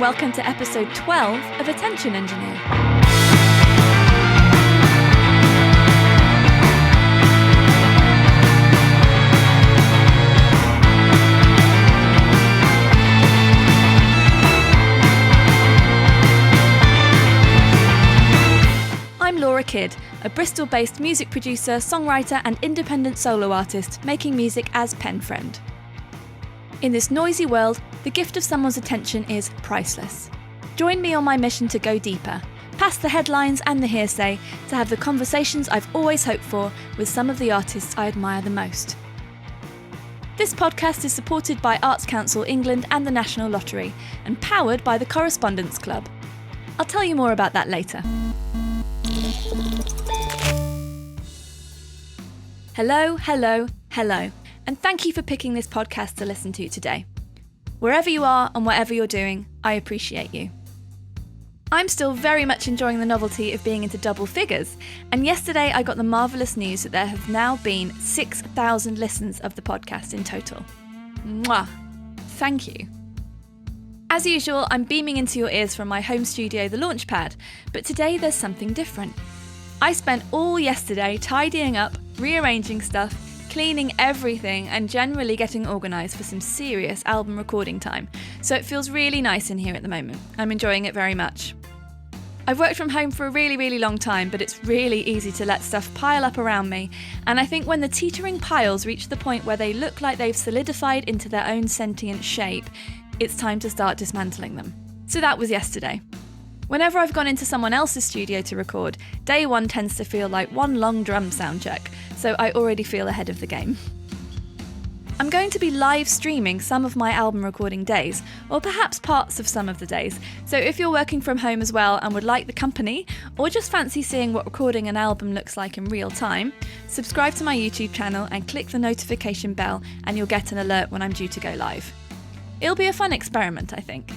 welcome to episode 12 of Attention Engineer. I'm Laura Kidd, a Bristol-based music producer, songwriter and independent solo artist making music as Penfriend. In this noisy world, the gift of someone's attention is priceless. Join me on my mission to go deeper, past the headlines and the hearsay, to have the conversations I've always hoped for with some of the artists I admire the most. This podcast is supported by Arts Council England and the National Lottery, and powered by the Correspondence Club. I'll tell you more about that later. Hello, and thank you for picking this podcast to listen to today. Wherever you are and whatever you're doing, I appreciate you. I'm still very much enjoying the novelty of being into double figures, and yesterday I got the marvellous news that there have now been 6,000 listens of the podcast in total. Mwah! Thank you. As usual, I'm beaming into your ears from my home studio, The Launchpad, but today there's something different. I spent all yesterday tidying up, rearranging stuff, cleaning everything and generally getting organised for some serious album recording time, so it feels really nice in here at the moment. I'm enjoying it very much. I've worked from home for a really long time, but it's really easy to let stuff pile up around me, and I think when the teetering piles reach the point where they look like they've solidified into their own sentient shape, it's time to start dismantling them. So that was yesterday. Whenever I've gone into someone else's studio to record, day one tends to feel like one long drum sound check, so I already feel ahead of the game. I'm going to be live streaming some of my album recording days, or perhaps parts of some of the days, so if you're working from home as well and would like the company, or just fancy seeing what recording an album looks like in real time, subscribe to my YouTube channel and click the notification bell and you'll get an alert when I'm due to go live. It'll be a fun experiment, I think.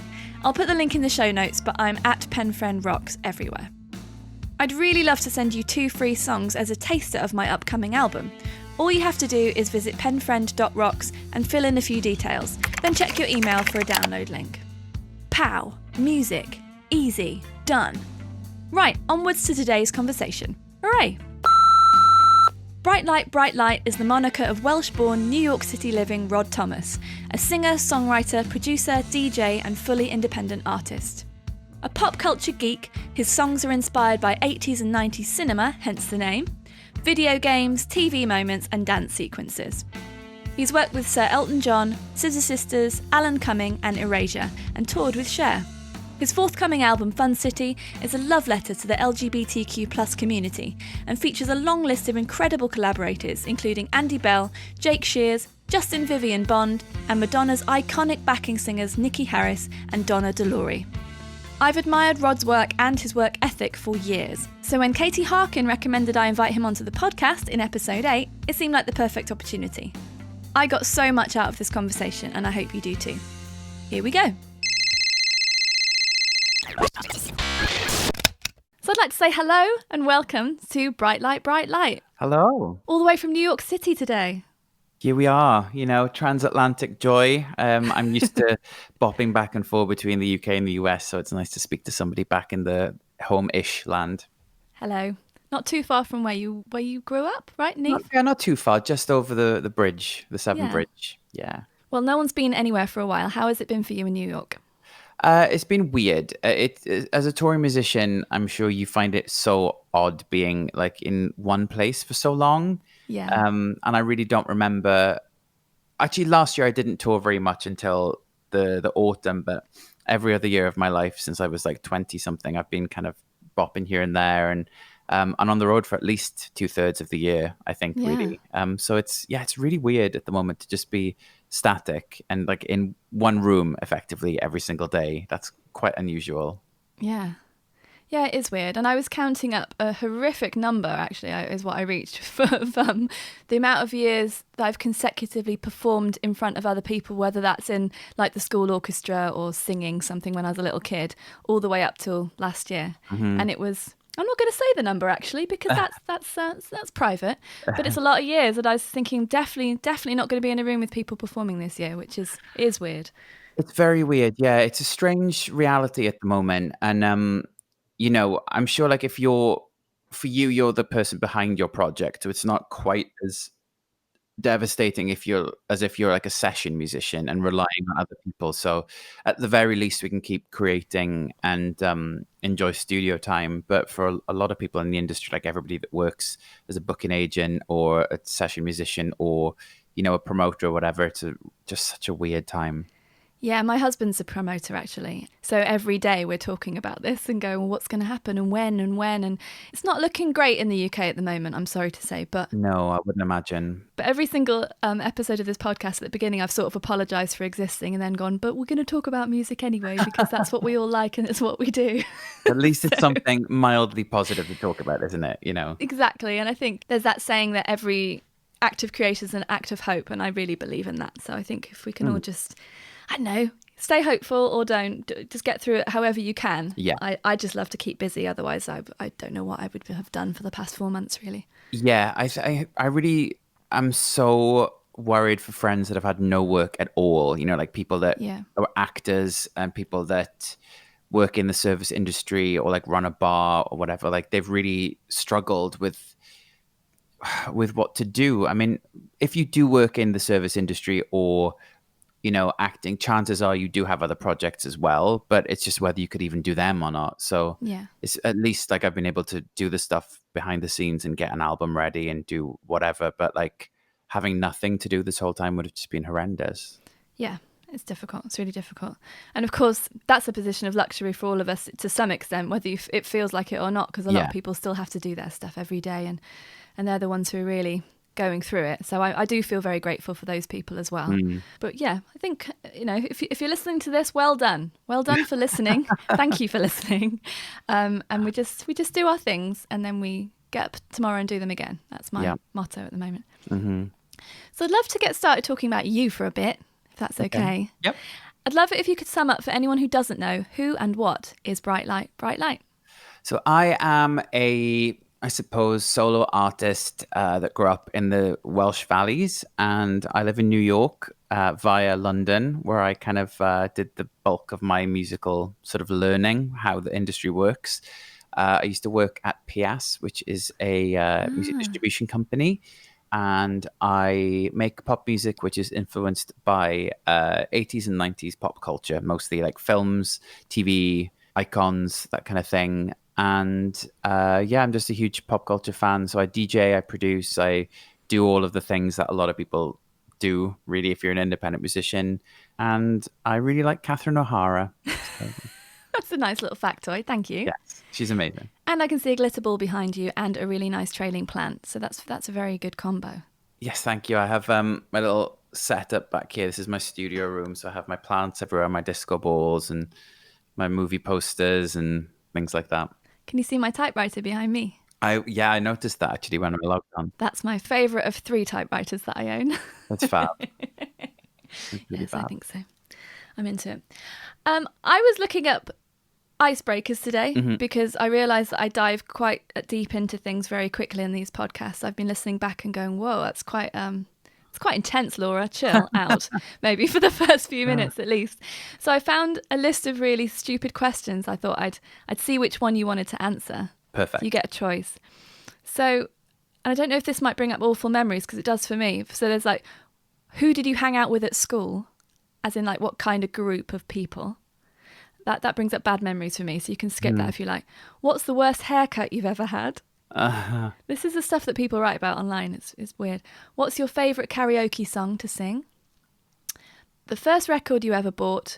I'll put the link in the show notes, but I'm at Penfriend Rocks everywhere. I'd really love to send you 2 free songs as a taster of my upcoming album. All you have to do is visit penfriend.rocks and fill in a few details, then check your email for a download link. Pow! Music. Easy. Done. Right, onwards to today's conversation. Hooray! Bright Light is the moniker of Welsh-born, New York City living Rod Thomas, a singer, songwriter, producer, DJ and fully independent artist. A pop culture geek, his songs are inspired by 80s and 90s cinema, hence the name, video games, TV moments and dance sequences. He's worked with Sir Elton John, Scissor Sisters, Alan Cumming and Erasure, and toured with Cher. His forthcoming album, Fun City, is a love letter to the LGBTQ+ community and features a long list of incredible collaborators, including Andy Bell, Jake Shears, Justin Vivian Bond, and Madonna's iconic backing singers Nikki Harris and Donna DeLory. I've admired Rod's work and his work ethic for years, so when Katie Harkin recommended I invite him onto the podcast in episode 8, it seemed like the perfect opportunity. I got so much out of this conversation, and I hope you do too. Here we go. So I'd like to say hello and welcome to Bright Light. Hello. All the way from New York City today. Here we are, transatlantic joy. I'm used to bopping back and forth between the UK and the US, so it's nice to speak to somebody back in the home-ish land. Hello. Not too far from where you grew up, right, Neath? Not too far, just over the bridge, the Severn Bridge. Yeah. Well, no one's been anywhere for a while. How has it been for you in New York? It's been weird. As a touring musician, I'm sure you find it so odd being like in one place for so long. Yeah. And I really don't remember. Actually, last year I didn't tour very much until the autumn, but every other year of my life since I was like 20 something, I've been kind of bopping here and there and on the road for at least 2/3 of the year, I think, really. So it's really weird at the moment to just be static and like in one room effectively every single day. That's quite unusual. Yeah, it is weird. And I was counting up a horrific number, actually, is what I reached for the amount of years that I've consecutively performed in front of other people, whether that's in like the school orchestra or singing something when I was a little kid, all the way up till last year. Mm-hmm. And it was... I'm not going to say the number actually because that's private, but it's a lot of years that I was thinking definitely not going to be in a room with people performing this year, which is weird. It's very weird. Yeah, it's a strange reality at the moment. And I'm sure like if you're the person behind your project, so it's not quite as devastating if you're like a session musician and relying on other people. So at the very least we can keep creating and enjoy studio time. But for a lot of people in the industry, like everybody that works as a booking agent or a session musician or a promoter or whatever, just such a weird time. Yeah, my husband's a promoter actually. So every day we're talking about this and going, well, what's going to happen and when and when. And it's not looking great in the UK at the moment, I'm sorry to say. But No, I wouldn't imagine. every single episode of this podcast at the beginning, I've sort of apologised for existing and then gone, but we're going to talk about music anyway, because that's what we all like and it's what we do. At least it's something mildly positive to talk about, isn't it? Exactly. And I think there's that saying that every act of creation is an act of hope. And I really believe in that. So I think if we can all just... I don't know, stay hopeful or don't, just get through it however you can. Yeah. I just love to keep busy. Otherwise, I don't know what I would have done for the past 4 months, really. Yeah, I really am so worried for friends that have had no work at all. Like people that are actors and people that work in the service industry or like run a bar or whatever. Like they've really struggled with what to do. I mean, if you do work in the service industry or acting, chances are you do have other projects as well, but it's just whether you could even do them or not. So it's at least like I've been able to do the stuff behind the scenes and get an album ready and do whatever, but like having nothing to do this whole time would have just been horrendous. Yeah, it's difficult. It's really difficult. And of course, that's a position of luxury for all of us to some extent, whether it feels like it or not, because a lot of people still have to do their stuff every day and they're the ones who are really going through it. So I do feel very grateful for those people as well. But yeah, I think, if you're listening to this, well done for listening. Thank you for listening. And we just do our things and then we get up tomorrow and do them again. That's my motto at the moment. So I'd love to get started talking about you for a bit, if that's okay. Yep. I'd love it if you could sum up for anyone who doesn't know who and what is Bright Light. So I am I suppose, solo artist that grew up in the Welsh Valleys, and I live in New York via London, where I kind of did the bulk of my musical sort of learning, how the industry works. I used to work at PS, which is a music distribution company, and I make pop music, which is influenced by 80s and 90s pop culture, mostly like films, TV, icons, that kind of thing. And I'm just a huge pop culture fan. So I DJ, I produce, I do all of the things that a lot of people do, really, if you're an independent musician. And I really like Catherine O'Hara. So. That's a nice little factoid. Thank you. Yes, she's amazing. And I can see a glitter ball behind you and a really nice trailing plant. So that's a very good combo. Yes, thank you. I have my little setup back here. This is my studio room. So I have my plants everywhere, my disco balls and my movie posters and things like that. Can you see my typewriter behind me? I noticed that actually when I logged on. That's my favourite of 3 typewriters that I own. That's fab. Really yes, fab. I think so. I'm into it. I was looking up icebreakers today because I realised that I dive quite deep into things very quickly in these podcasts. I've been listening back and going, whoa, that's quite... It's quite intense, Laura. Chill out. Maybe for the first few minutes at least. So I found a list of really stupid questions. I thought I'd see which one you wanted to answer. Perfect. You get a choice. So, and I don't know if this might bring up awful memories because it does for me. So there's like, who did you hang out with at school? As in like what kind of group of people? That brings up bad memories for me. So you can skip that if you like. What's the worst haircut you've ever had? This is the stuff that people write about online. It's weird. What's your favourite karaoke song to sing? The first record you ever bought?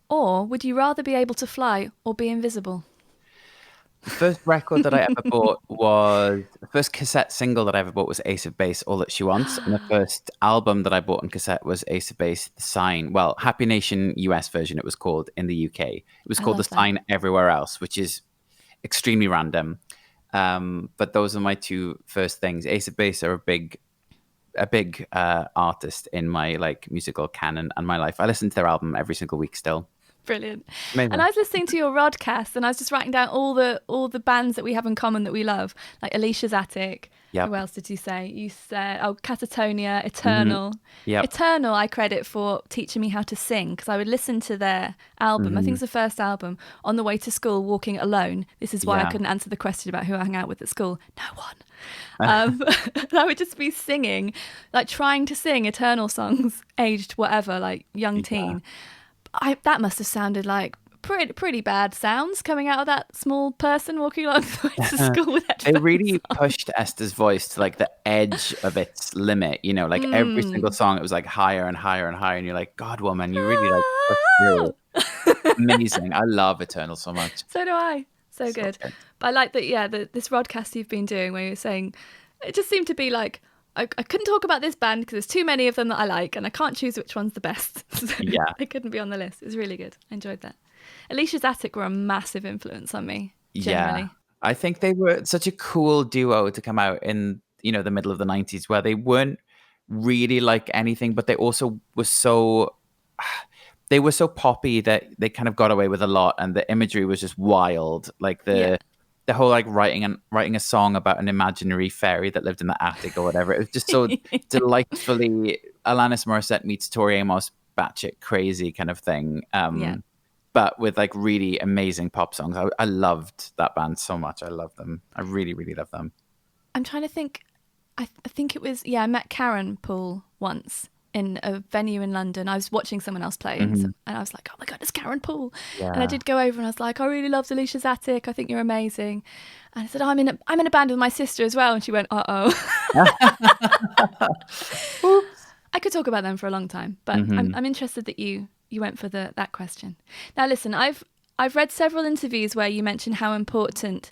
Or would you rather be able to fly or be invisible? The first record that I ever bought was... The first cassette single that I ever bought was Ace of Base, All That She Wants. And the first album that I bought on cassette was Ace of Base, The Sign. Well, Happy Nation US version it was called in the UK. It was called The Sign everywhere else, which is extremely random. But those are my 2 first things. Ace of Base are a big artist in my like musical canon and my life. I listen to their album every single week still. Brilliant. Amazing. And I was listening to your Rodcast, and I was just writing down all the bands that we have in common that we love, like Alicia's Attic. Yep. Who else did you say? You said, Catatonia, Mm-hmm. Eternal. Yep. Eternal I credit for teaching me how to sing, because I would listen to their album, I think it's the first album, on the way to school walking alone. This is why I couldn't answer the question about who I hang out with at school. No one. And I would just be singing, like trying to sing Eternal songs, aged whatever, like young teen. That must have sounded like pretty bad sounds coming out of that small person walking along the way to school with headphones. They really pushed Esther's voice to like the edge of its limit, you know, like every single song, it was like higher and higher and higher. And you're like, God, woman, you really like pushed through. Amazing. I love Eternal so much. So do I. So good. But I like that, this broadcast you've been doing where you're saying, it just seemed to be like, I couldn't talk about this band because there's too many of them that I like and I can't choose which one's the best. So they couldn't be on the list. It was really good. I enjoyed that. Alicia's Attic were a massive influence on me, generally. Yeah. I think they were such a cool duo to come out in, you know, the middle of the 90s, where they weren't really like anything, but they also were so poppy that they kind of got away with a lot, and the imagery was just wild. Like the whole like writing a song about an imaginary fairy that lived in the attic or whatever. It was just so delightfully Alanis Morissette meets Tori Amos, batshit crazy kind of thing. But with like really amazing pop songs. I loved that band so much. I love them. I really, really love them. I'm trying to think. I think it was, I met Karen Poole once in a venue in London. I was watching someone else play and I was like, oh my God, it's Karen Poole. Yeah. And I did go over and I was like, I really loved Alicia's Attic. I think you're amazing. And I said, I'm in a band with my sister as well. And she went, uh-oh. I could talk about them for a long time, but I'm interested that you went for that question. Now, listen, I've read several interviews where you mention how important,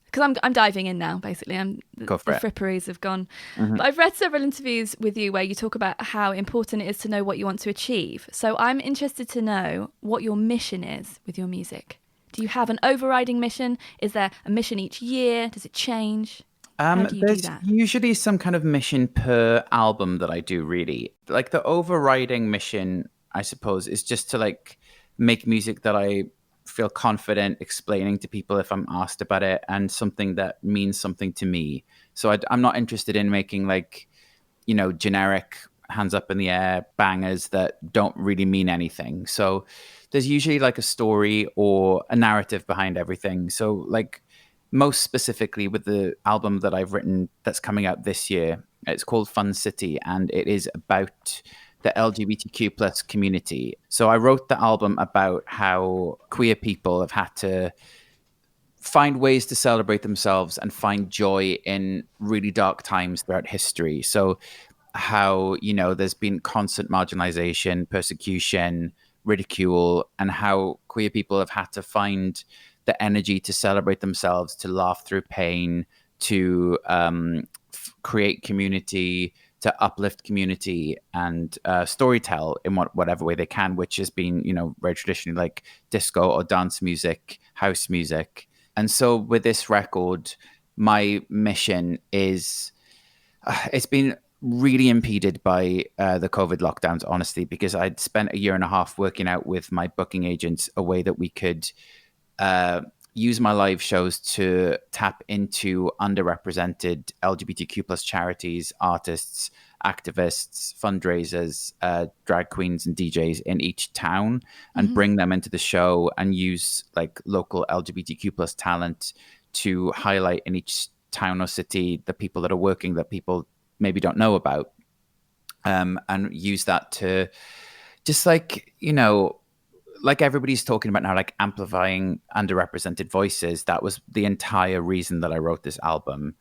because I'm diving in now, basically. The fripperies have gone. But I've read several interviews with you where you talk about how important it is to know what you want to achieve. So I'm interested to know what your mission is with your music. Do you have an overriding mission? Is there a mission each year? Does it change? How do you do that? Usually some kind of mission per album that I do, really. Like the overriding mission, I suppose, is just to like make music that I feel confident explaining to people if I'm asked about it, and something that means something to me. So I'm not interested in making like, you know, generic hands up in the air bangers that don't really mean anything. So there's usually like a story or a narrative behind everything. So like most specifically with the album that I've written that's coming out this year, it's called Fun City, and it is about the LGBTQ plus community. So I wrote the album about how queer people have had to find ways to celebrate themselves and find joy in really dark times throughout history. So how, you know, there's been constant marginalization, persecution, ridicule, and how queer people have had to find the energy to celebrate themselves, to laugh through pain, to create community, to uplift community, and storytell in whatever way they can, which has been, you know, very traditionally like disco or dance music, house music. And so with this record, my mission is, it's been really impeded by the COVID lockdowns, honestly, because I'd spent a year and a half working out with my booking agents a way that we could use my live shows to tap into underrepresented LGBTQ plus charities, artists, activists, fundraisers, drag queens and DJs in each town, and bring them into the show and use like local LGBTQ plus talent to highlight in each town or city the people that are working that people maybe don't know about, and use that to just like, you know, like everybody's talking about now, like amplifying underrepresented voices. That was the entire reason that I wrote this album.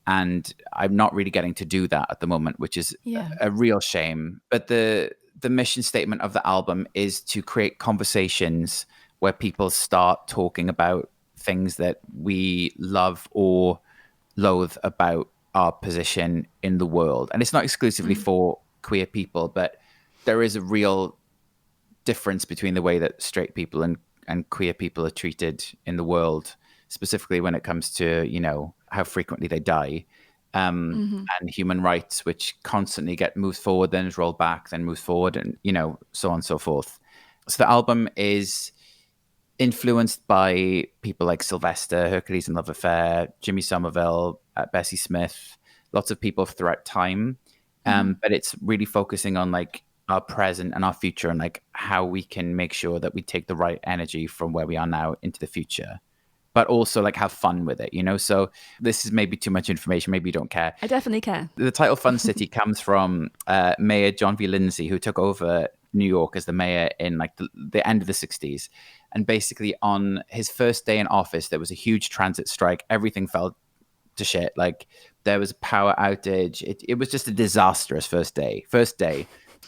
And I'm not really getting to do that at the moment, which is a real shame. But the mission statement of the album is to create conversations where people start talking about things that we love or loathe about our position in the world. And it's not exclusively for queer people, but there is a real difference between the way that straight people and queer people are treated in the world, specifically when it comes to, you know, how frequently they die, and human rights, which constantly get moved forward, then is rolled back, then moves forward, and, you know, so on and so forth. So the album is influenced by people like Sylvester, Hercules and Love Affair, Jimmy Somerville, Bessie Smith, lots of people throughout time. But it's really focusing on like our present and our future and like how we can make sure that we take the right energy from where we are now into the future, but also like have fun with it, you know? So this is maybe too much information. Maybe you don't care. I definitely care. The title Fun City comes from Mayor John V. Lindsay, who took over New York as the mayor in like the end of the 60s. And basically on his first day in office, there was a huge transit strike. Everything fell to shit. Like there was a power outage. It was just a disastrous first day.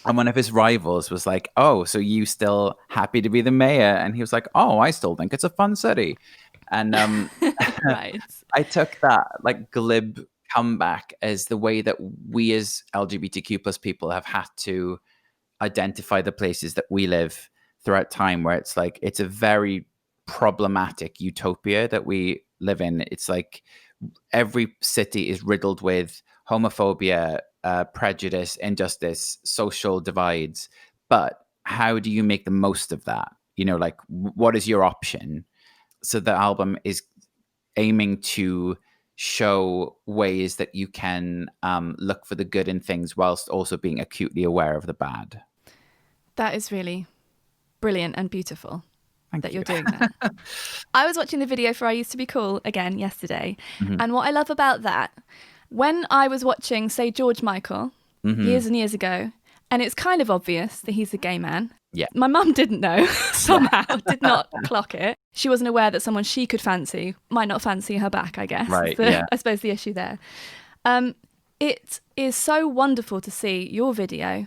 And one of his rivals was like, "Oh, so you still happy to be the mayor?" And he was like, "Oh, I still think it's a fun city." And Right. I took that like glib comeback as the way that we as LGBTQ plus people have had to identify the places that we live throughout time, where it's like it's a very problematic utopia that we live in. It's like every city is riddled with homophobia, prejudice, injustice, social divides. But how do you make the most of that? You know, like what is your option? So the album is aiming to show ways that you can look for the good in things whilst also being acutely aware of the bad. That is really brilliant and beautiful. Thank that you. you're doing that. I was watching the video for I Used to Be Cool again yesterday. Mm-hmm. And what I love about that, when I was watching, say, George Michael years and years ago, and it's kind of obvious that he's a gay man. Yeah. My mum didn't know somehow, did not clock it. She wasn't aware that someone she could fancy might not fancy her back, I guess. Right, I suppose the issue there. It is so wonderful to see your video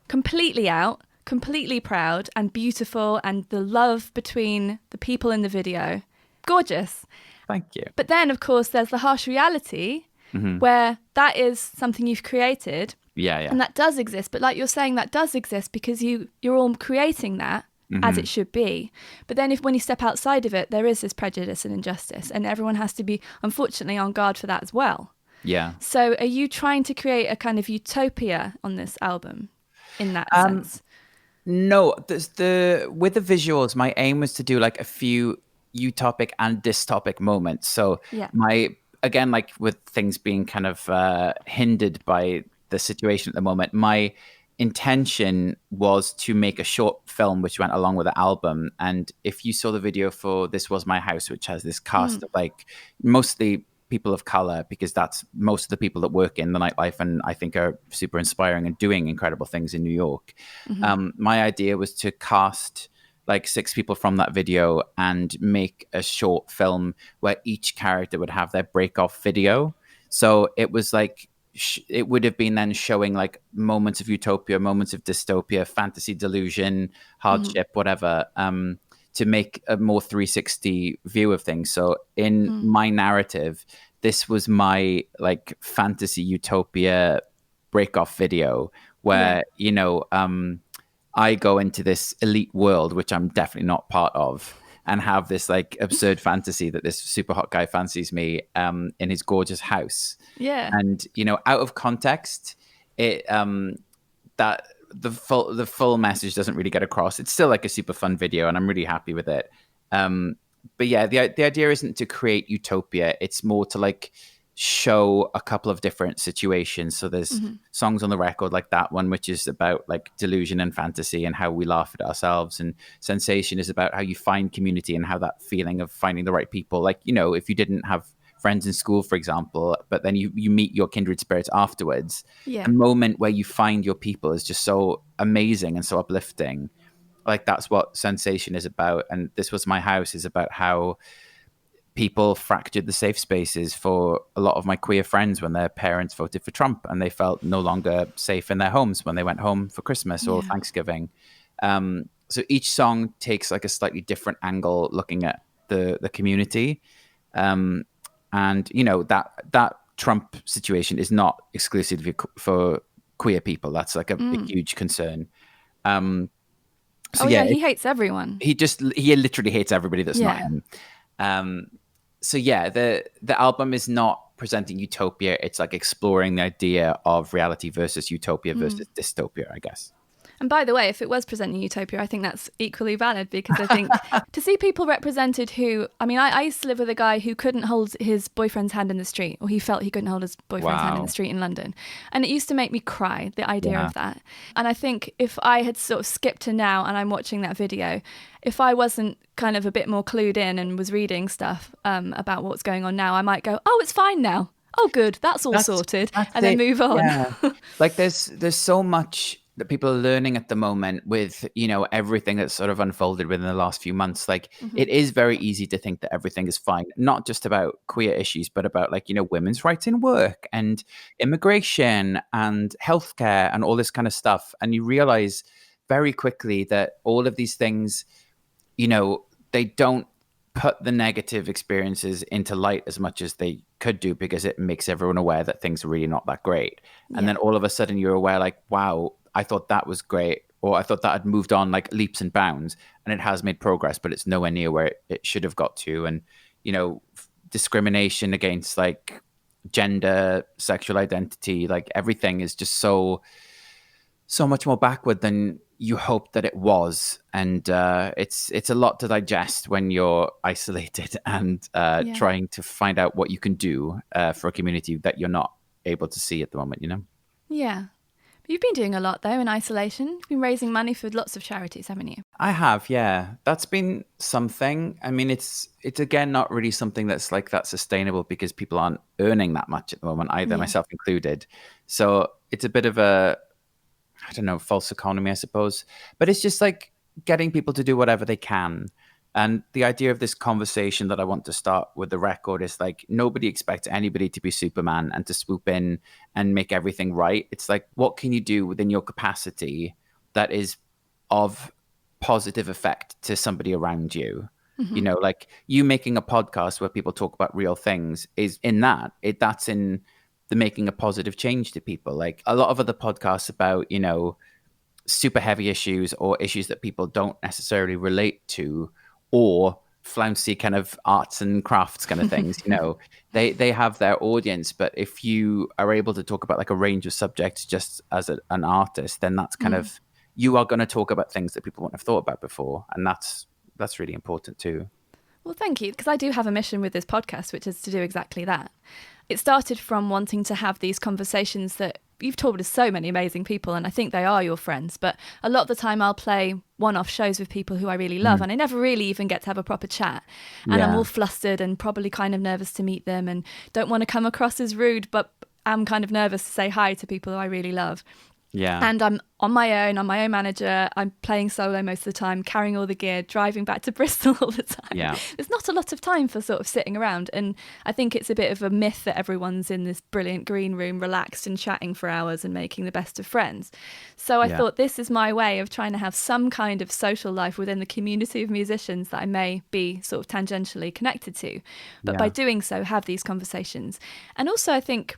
completely out, completely proud and beautiful, and the love between the people in the video. Gorgeous. Thank you. But then, of course, there's the harsh reality where that is something you've created. Yeah. And that does exist. But like you're saying, that does exist because you're all creating that as it should be. But then when you step outside of it, there is this prejudice and injustice. And everyone has to be, unfortunately, on guard for that as well. Yeah. So are you trying to create a kind of utopia on this album in that sense? No, with the visuals, my aim was to do like a few utopic and dystopic moments. So again, like with things being kind of hindered by the situation at the moment, my intention was to make a short film which went along with the album. And if you saw the video for This Was My House, which has this cast of like mostly people of color, because that's most of the people that work in the nightlife and I think are super inspiring and doing incredible things in New York. My idea was to cast like 6 people from that video and make a short film where each character would have their break-off video. So it was like, it would have been then showing like moments of utopia, moments of dystopia, fantasy, delusion, hardship, whatever, to make a more 360 view of things. So in my narrative, this was my like fantasy utopia break-off video where, you know, I go into this elite world, which I'm definitely not part of, and have this like absurd fantasy that this super hot guy fancies me in his gorgeous house. Yeah. And, you know, out of context, it that the full message doesn't really get across. It's still like a super fun video and I'm really happy with it. But yeah, the idea isn't to create utopia. It's more to like show a couple of different situations. So there's songs on the record like that one, which is about like delusion and fantasy and how we laugh at ourselves. And Sensation is about how you find community and how that feeling of finding the right people. Like, you know, if you didn't have friends in school, for example, but then you meet your kindred spirits afterwards, a moment where you find your people is just so amazing and so uplifting. Like that's what Sensation is about. And This Was My House is about how people fractured the safe spaces for a lot of my queer friends when their parents voted for Trump and they felt no longer safe in their homes when they went home for Christmas or Thanksgiving. So each song takes like a slightly different angle looking at the community. And, you know, that Trump situation is not exclusively for queer people. That's like a huge concern. He hates everyone. He literally hates everybody that's not him. So yeah, the album is not presenting utopia. It's like exploring the idea of reality versus utopia versus dystopia, I guess. And by the way, if it was presenting utopia, I think that's equally valid, because I think to see people represented who, I mean, I used to live with a guy who couldn't hold his boyfriend's hand in the street, or he felt he couldn't hold his boyfriend's hand in the street in London. And it used to make me cry, the idea of that. And I think if I had sort of skipped to now and I'm watching that video, if I wasn't kind of a bit more clued in and was reading stuff about what's going on now, I might go, oh, it's fine now. Oh, good, that's all sorted. And then move on. Yeah. Like there's so much that people are learning at the moment with, you know, everything that's sort of unfolded within the last few months. Like it is very easy to think that everything is fine, not just about queer issues, but about like, you know, women's rights in work and immigration and healthcare and all this kind of stuff. And you realize very quickly that all of these things, you know, they don't put the negative experiences into light as much as they could do, because it makes everyone aware that things are really not that great. And then all of a sudden you're aware, like, wow, I thought that was great, or I thought that had moved on like leaps and bounds, and it has made progress, but it's nowhere near where it should have got to. And, you know, discrimination against like gender, sexual identity, like everything is just so much more backward than you hoped that it was. And it's a lot to digest when you're isolated and trying to find out what you can do for a community that you're not able to see at the moment, you know? Yeah. You've been doing a lot, though, in isolation. You've been raising money for lots of charities, haven't you? I have, yeah. That's been something. I mean, it's again, not really something that's like that sustainable, because people aren't earning that much at the moment either, myself included. So it's a bit of a, I don't know, false economy, I suppose. But it's just like getting people to do whatever they can. And the idea of this conversation that I want to start with the record is like, nobody expects anybody to be Superman and to swoop in and make everything right. It's like, what can you do within your capacity that is of positive effect to somebody around you? You know, like you making a podcast where people talk about real things is in that. That's in the making a positive change to people. Like a lot of other podcasts about, you know, super heavy issues or issues that people don't necessarily relate to, or flouncy kind of arts and crafts kind of things, you know, they have their audience. But if you are able to talk about like a range of subjects just as an artist, then that's kind of, you are going to talk about things that people wouldn't have thought about before. And that's really important too. Well, thank you, because I do have a mission with this podcast, which is to do exactly that. It started from wanting to have these conversations that you've talked to so many amazing people, and I think they are your friends, but a lot of the time I'll play one-off shows with people who I really love, and I never really even get to have a proper chat. And I'm all flustered and probably kind of nervous to meet them and don't want to come across as rude, but I'm kind of nervous to say hi to people who I really love. Yeah. And I'm on my own manager. I'm playing solo most of the time, carrying all the gear, driving back to Bristol all the time. Yeah. There's not a lot of time for sort of sitting around. And I think it's a bit of a myth that everyone's in this brilliant green room, relaxed and chatting for hours and making the best of friends. So I thought this is my way of trying to have some kind of social life within the community of musicians that I may be sort of tangentially connected to. But by doing so, have these conversations. And also, I think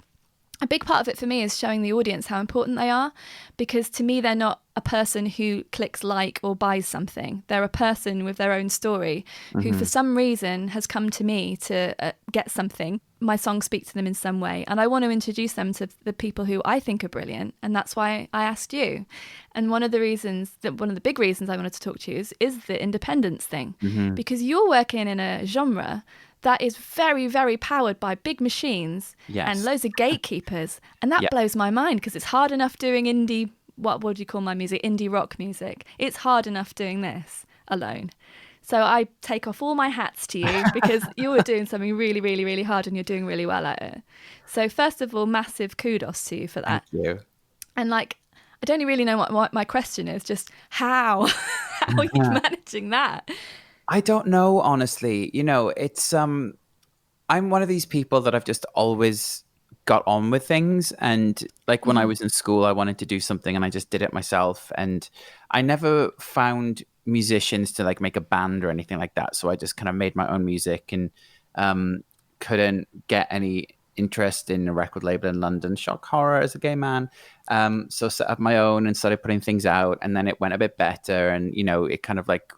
a big part of it for me is showing the audience how important they are, because to me, they're not a person who clicks like or buys something. They're a person with their own story who for some reason has come to me to get something. My songs speak to them in some way. And I want to introduce them to the people who I think are brilliant. And that's why I asked you. And one of the big reasons I wanted to talk to you is the independence thing, because you're working in a genre that is very, very powered by big machines and loads of gatekeepers. And that blows my mind, because it's hard enough doing indie, what would you call my music? Indie rock music. It's hard enough doing this alone. So I take off all my hats to you, because you were doing something really, really, really hard, and you're doing really well at it. So first of all, massive kudos to you for that. Thank you. And like, I don't really know what my question is, just how are you managing that? I don't know, honestly. You know, it's I'm one of these people that I've just always got on with things. And like when I was in school, I wanted to do something and I just did it myself. And I never found musicians to like make a band or anything like that. So I just kind of made my own music, and couldn't get any interest in a record label in London. Shock horror as a gay man. So set up my own and started putting things out. And then it went a bit better. And, you know, it kind of like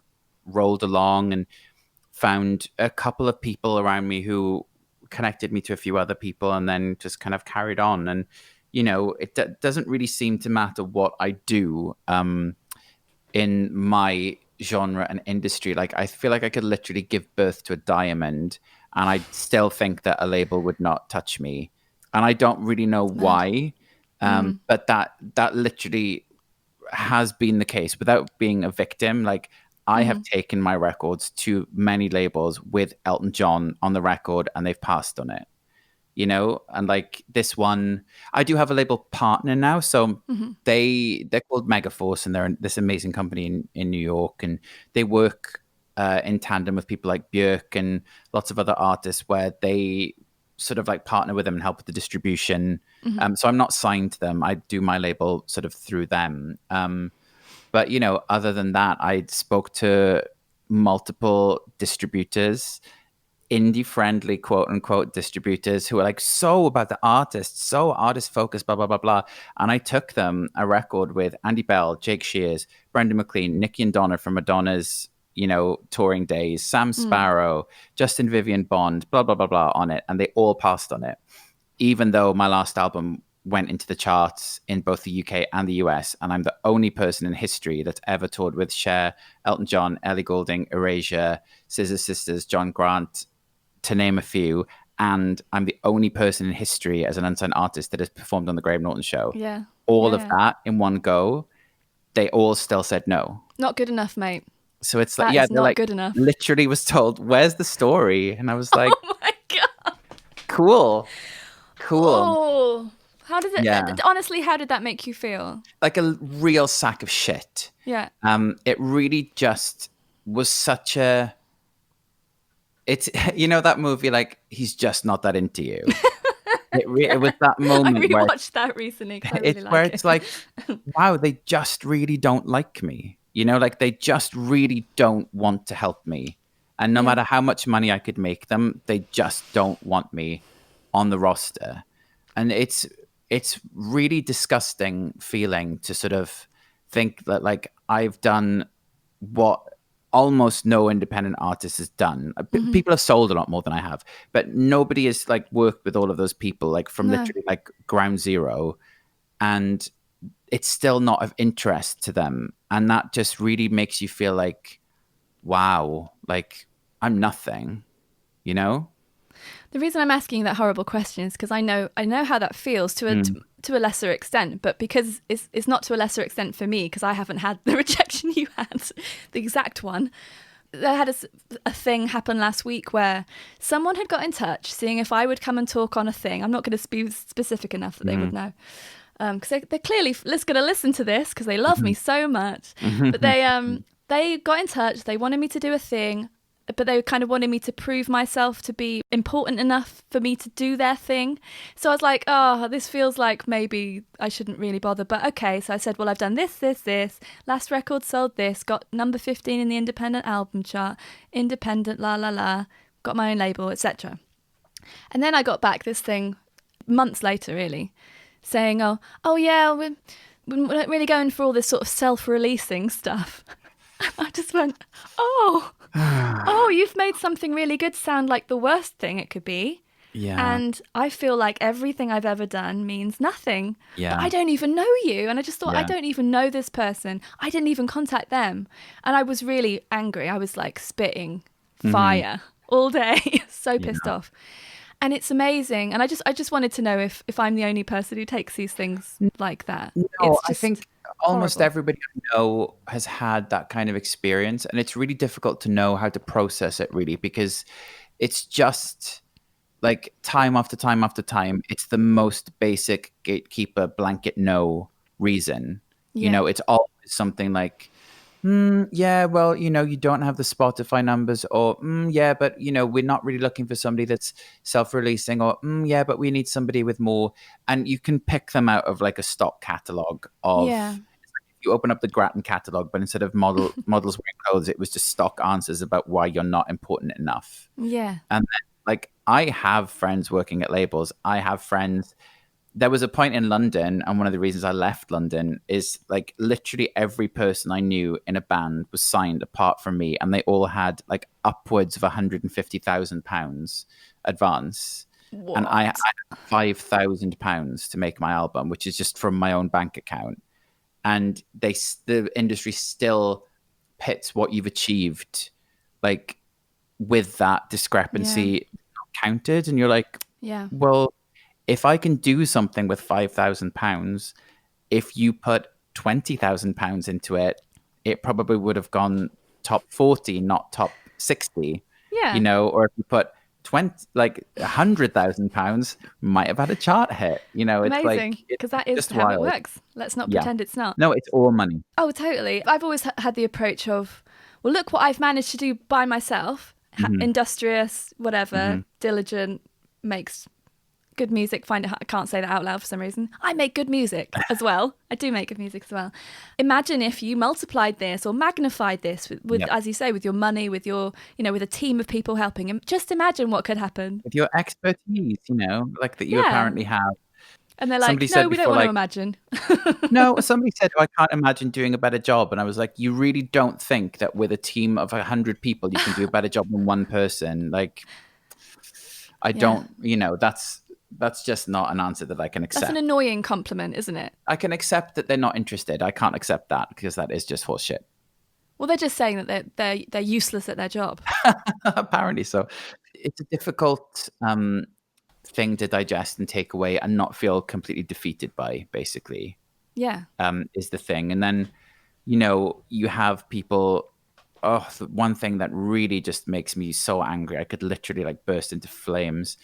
rolled along, and found a couple of people around me who connected me to a few other people, and then just kind of carried on. And, it doesn't really seem to matter what I do in my genre and industry. Like, I feel like I could literally give birth to a diamond and I still think that a label would not touch me. And I don't really know why. But that literally has been the case without being a victim. Like, I have taken my records to many labels with Elton John on the record and they've passed on it, and like this one, I do have a label partner now. So they're called Megaforce and they're this amazing company in New York, and they work in tandem with people like Björk and lots of other artists where they sort of like partner with them and help with the distribution. So I'm not signed to them. I do my label sort of through them. But, other than that, I spoke to multiple distributors, indie-friendly, quote-unquote, distributors who are like so about the artists, so artist-focused, blah, blah, blah, blah. And I took them a record with Andy Bell, Jake Shears, Brendan McLean, Nicky and Donna from Madonna's, touring days, Sam Sparrow, Justin Vivian Bond, blah, blah, blah, blah on it. And they all passed on it, even though my last album went into the charts in both the UK and the US. And I'm the only person in history that's ever toured with Cher, Elton John, Ellie Goulding, Erasure, Scissor Sisters, John Grant, to name a few. And I'm the only person in history as an unsigned artist that has performed on the Graham Norton show. Yeah. All of that in one go, they all still said no. Not good enough, mate. So it's that like, yeah, is they're not like, good enough. Literally was told, where's the story? And I was like, Oh my God. Cool. Oh, how does it, Yeah. honestly, how did that make you feel? Like a real sack of shit. Yeah. It really just was such a, it's, that movie, like, he's just not that into you. It was that moment I rewatched that recently. It's like, wow, they just really don't like me. Like they just really don't want to help me. And no matter how much money I could make them, they just don't want me on the roster. And it's really disgusting feeling to sort of think that like I've done what almost no independent artist has done. People have sold a lot more than I have, but nobody has like worked with all of those people like from literally like ground zero, and it's still not of interest to them. And that just really makes you feel like, wow, like I'm nothing, The reason I'm asking that horrible question is because I know how that feels to a lesser extent, but because it's not to a lesser extent for me because I haven't had the rejection you had, the exact one. There had a thing happen last week where someone had got in touch seeing if I would come and talk on a thing. I'm not going to be specific enough that they would know, because they're clearly going to listen to this because they love me so much. But they got in touch. They wanted me to do a thing, but they kind of wanted me to prove myself to be important enough for me to do their thing. So I was like, oh, this feels like maybe I shouldn't really bother. But okay, so I said, well, I've done this. Last record sold this, got number 15 in the independent album chart, independent, la, la, la, got my own label, etc. And then I got back this thing months later, really, saying, oh yeah, we're not really going for all this sort of self-releasing stuff. I just went, oh, you've made something really good sound like the worst thing it could be. Yeah. And I feel like everything I've ever done means nothing. Yeah. But I don't even know you. And I just thought, I don't even know this person. I didn't even contact them. And I was really angry. I was like spitting fire all day. So pissed off. And it's amazing. And I just wanted to know if I'm the only person who takes these things like that. No, it's just I think almost everybody I know has had that kind of experience, and it's really difficult to know how to process it really, because it's just like time after time after time, it's the most basic gatekeeper blanket no reason. It's always something like, yeah, well, you don't have the Spotify numbers, or yeah, but we're not really looking for somebody that's self-releasing, or yeah, but we need somebody with more. And you can pick them out of like a stock catalog of, you open up the Grattan catalog, but instead of models wearing clothes, it was just stock answers about why you're not important enough. Yeah. And then, like, I have friends working at labels. I have friends. There was a point in London, and one of the reasons I left London is like literally every person I knew in a band was signed apart from me, and they all had like upwards of £150,000 advance. And I had £5,000 to make my album, which is just from my own bank account. And the industry still pits what you've achieved, like, with that discrepancy counted. And you're like, Yeah. well, if I can do something with £5,000, if you put £20,000 into it, it probably would have gone top 40, not top 60. Yeah. You know, or if you put £100,000, might have had a chart hit. You know, it's Amazing, like, because that is just how it wild. works. Let's not pretend it's not. No, it's all money. Oh, totally. I've always had the approach of, well, look what I've managed to do by myself. Industrious, whatever, diligent, makes good music. I can't say that out loud for some reason. I make good music as well. I do make good music as well. Imagine if you multiplied this or magnified this with as you say, with your money, with your, with a team of people helping. And just imagine what could happen. With your expertise, like that you apparently have. And they're like, no, we don't want to imagine. No, somebody said, I can't imagine doing a better job. And I was like, you really don't think that with a team of 100 people, you can do a better job than one person? Like, I don't, that's just not an answer that I can accept. That's an annoying compliment, isn't it? I can accept that they're not interested. I can't accept that because that is just horseshit. Well, they're just saying that they're useless at their job. Apparently so. It's a difficult thing to digest and take away and not feel completely defeated by, basically. Yeah. Is the thing. And then, you have people. Oh, the one thing that really just makes me so angry, I could literally like burst into flames,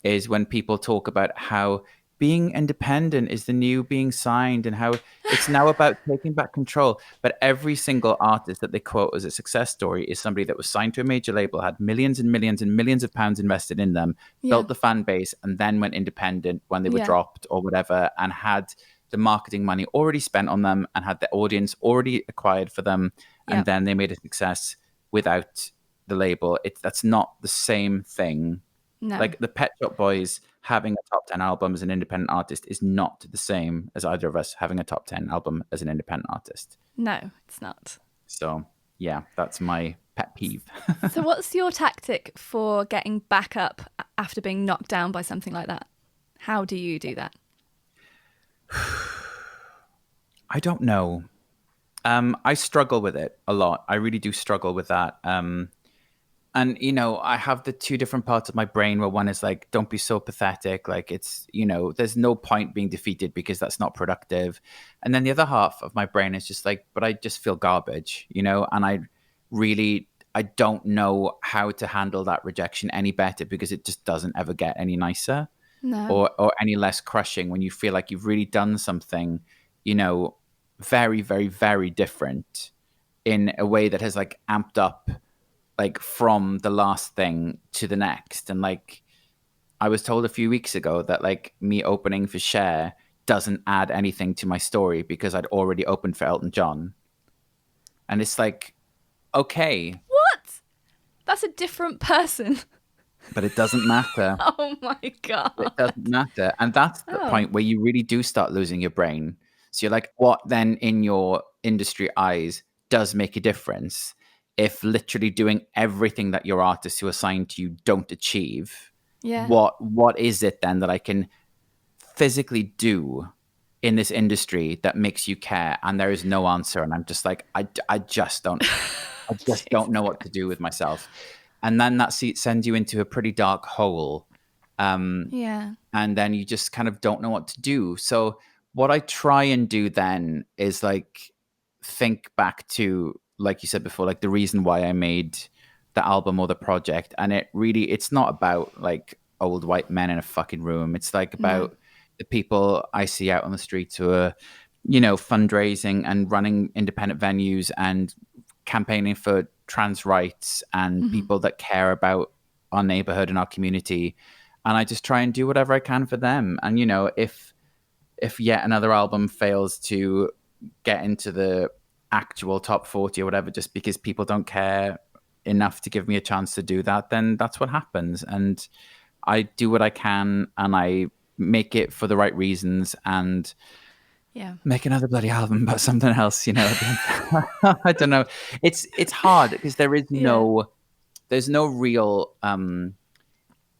is when people talk about how being independent is the new being signed and how it's now about taking back control. But every single artist that they quote as a success story is somebody that was signed to a major label, had millions and millions and millions of pounds invested in them, built the fan base, and then went independent when they were dropped or whatever, and had the marketing money already spent on them and had the audience already acquired for them. And then they made a success without the label. That's not the same thing. No. Like the Pet Shop Boys having a top 10 album as an independent artist is not the same as either of us having a top 10 album as an independent artist. No, it's not. So, yeah, that's my pet peeve. So what's your tactic for getting back up after being knocked down by something like that? How do you do that? I don't know. I struggle with it a lot. I really do struggle with that. And, I have the two different parts of my brain where one is like, don't be so pathetic. Like it's, there's no point being defeated because that's not productive. And then the other half of my brain is just like, but I just feel garbage, and I don't know how to handle that rejection any better because it just doesn't ever get any nicer. No. Or any less crushing when you feel like you've really done something, very, very, very different in a way that has like amped up like from the last thing to the next. And like I was told a few weeks ago that like me opening for Cher doesn't add anything to my story because I'd already opened for Elton John. And it's like, okay. What? That's a different person. But it doesn't matter. Oh my God. It doesn't matter. And that's the point where you really do start losing your brain. So you're like, what then in your industry eyes does make a difference if literally doing everything that your artists who are signed to you don't achieve? Yeah. What is it then that I can physically do in this industry that makes you care? And there is no answer. And I'm just like, I just don't know what to do with myself. And then that sends you into a pretty dark hole. And then you just kind of don't know what to do. So what I try and do then is like think back to, like you said before, like the reason why I made the album or the project. And it's not about like old white men in a fucking room. It's like about the people I see out on the streets who are, fundraising and running independent venues and campaigning for trans rights and people that care about our neighborhood and our community. And I just try and do whatever I can for them. And, if yet another album fails to get into the actual top 40 or whatever, just because people don't care enough to give me a chance to do that, then that's what happens. And I do what I can and I make it for the right reasons and make another bloody album about something else, I don't know. It's hard because there is there's no real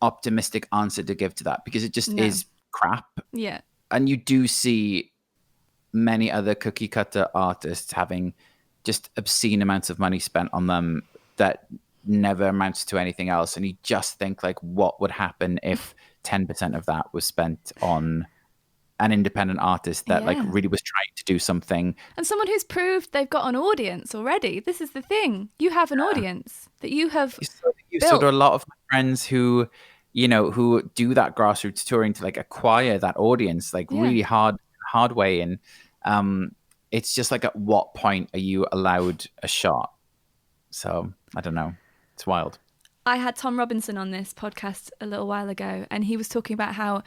optimistic answer to give to that, because it just is crap. Yeah. And you do see many other cookie cutter artists having just obscene amounts of money spent on them that never amounts to anything else. And you just think, like, what would happen if 10% of that was spent on an independent artist that like really was trying to do something, and someone who's proved they've got an audience already. This is the thing, you have an audience that you have you built. sort of a lot of my friends who, you know, who do that grassroots touring to like acquire that audience, like really hard way. And it's just like, at what point are you allowed a shot? So I don't know, it's wild. I had Tom Robinson on this podcast a little while ago, and he was talking about how,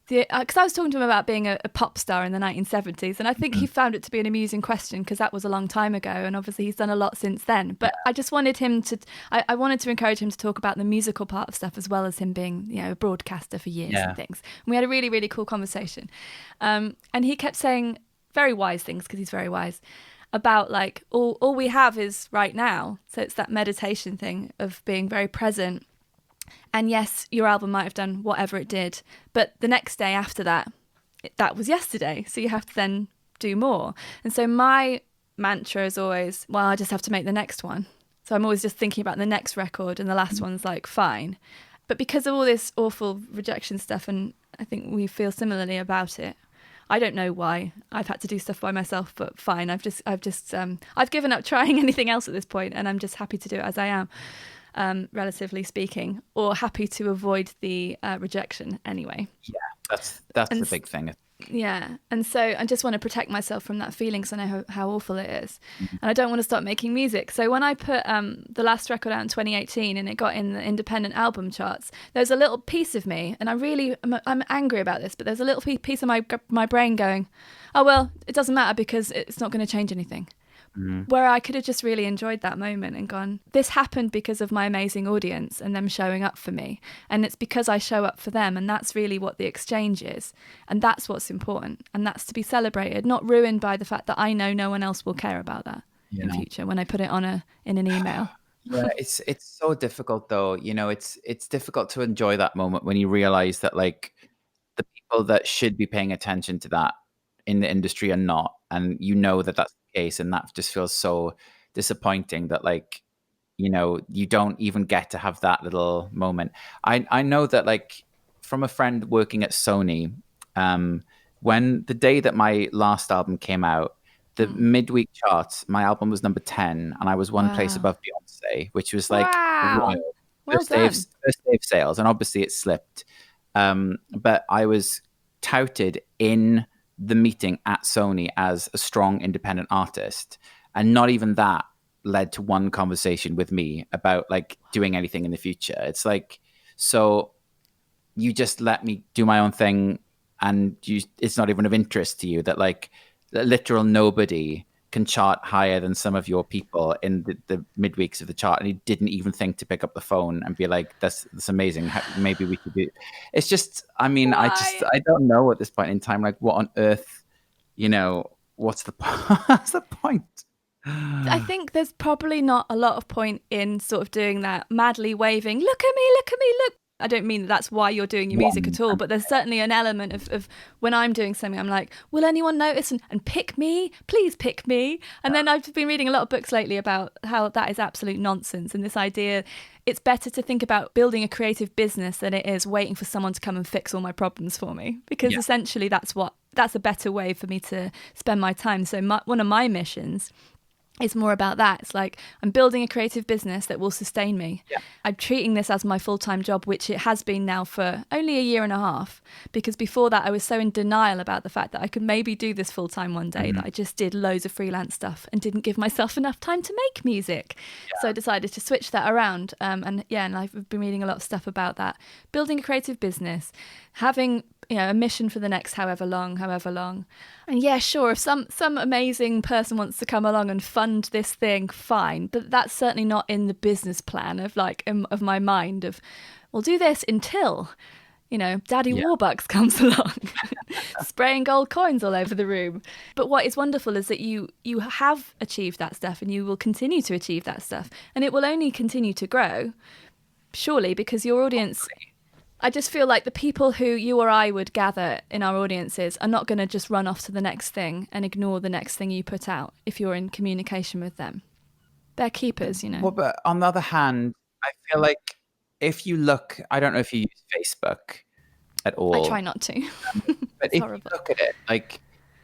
because I was talking to him about being a pop star in the 1970s, and I think he found it to be an amusing question because that was a long time ago, and obviously he's done a lot since then. But I just wanted him to, I wanted to encourage him to talk about the musical part of stuff, as well as him being, you know, a broadcaster for years and things. And we had a really, really cool conversation. And he kept saying very wise things, because he's very wise, about like all we have is right now. So it's that meditation thing of being very present. And yes, your album might have done whatever it did, but the next day after that, that was yesterday. So you have to then do more. And so my mantra is always, well, I just have to make the next one. So I'm always just thinking about the next record, and the last one's like, fine. But because of all this awful rejection stuff, and I think we feel similarly about it, I don't know why I've had to do stuff by myself, but fine. I've given up trying anything else at this point, and I'm just happy to do it as I am. Relatively speaking, or happy to avoid the rejection anyway. Yeah, that's the big thing. Yeah, and so I just want to protect myself from that feeling, because I know how awful it is, and I don't want to stop making music. So when I put the last record out in 2018 and it got in the independent album charts, there's a little piece of me, and I'm angry about this, but there's a little piece of my brain going, oh well, it doesn't matter because it's not going to change anything. Where I could have just really enjoyed that moment and gone, this happened because of my amazing audience and them showing up for me, and it's because I show up for them, and that's really what the exchange is, and that's what's important, and that's to be celebrated, not ruined by the fact that I know no one else will care about that in future when I put it on in an email. Yeah, it's so difficult though. You know, it's difficult to enjoy that moment when you realize that like the people that should be paying attention to that in the industry are not, and you know that that's the case, and that just feels so disappointing that, like, you know, you don't even get to have that little moment. I know that, like, from a friend working at Sony, when the day that my last album came out, the midweek charts, my album was number 10, and I was one place above Beyonce, which was like wild. First day of sales, and obviously it slipped, but I was touted in the meeting at Sony as a strong independent artist, and not even that led to one conversation with me about like doing anything in the future. It's like, so you just let me do my own thing, and it's not even of interest to you that like literal nobody can chart higher than some of your people in the midweeks of the chart, and he didn't even think to pick up the phone and be like, that's amazing, maybe we could do. It's just, I mean, I don't know at this point in time, like, what on earth, you know, what's the point? I think there's probably not a lot of point in sort of doing that madly waving, look at me, look. I don't mean that's why you're doing your music at all, but there's certainly an element of when I'm doing something, I'm like, will anyone notice and pick me? Please pick me. And then I've been reading a lot of books lately about how that is absolute nonsense, and this idea, it's better to think about building a creative business than it is waiting for someone to come and fix all my problems for me, because essentially that's a better way for me to spend my time. So one of my missions is more about that. It's like, I'm building a creative business that will sustain me. Yeah. I'm treating this as my full-time job, which it has been now for only a year and a half, because before that I was so in denial about the fact that I could maybe do this full-time one day that I just did loads of freelance stuff and didn't give myself enough time to make music. So I decided to switch that around, and I've been reading a lot of stuff about that, building a creative business, having, you know, a mission for the next however long. And yeah, sure, if some amazing person wants to come along and fund this thing, fine. But that's certainly not in the business plan of like of my mind of, we'll do this until, you know, Daddy Warbucks comes along, spraying gold coins all over the room. But what is wonderful is that you have achieved that stuff, and you will continue to achieve that stuff, and it will only continue to grow, surely, because your audience I just feel like the people who you or I would gather in our audiences are not going to just run off to the next thing and ignore the next thing you put out if you're in communication with them. They're keepers, you know. Well, but on the other hand, I feel like if you look, I don't know if you use Facebook at I try all, not to. but It's if horrible. you look at it, like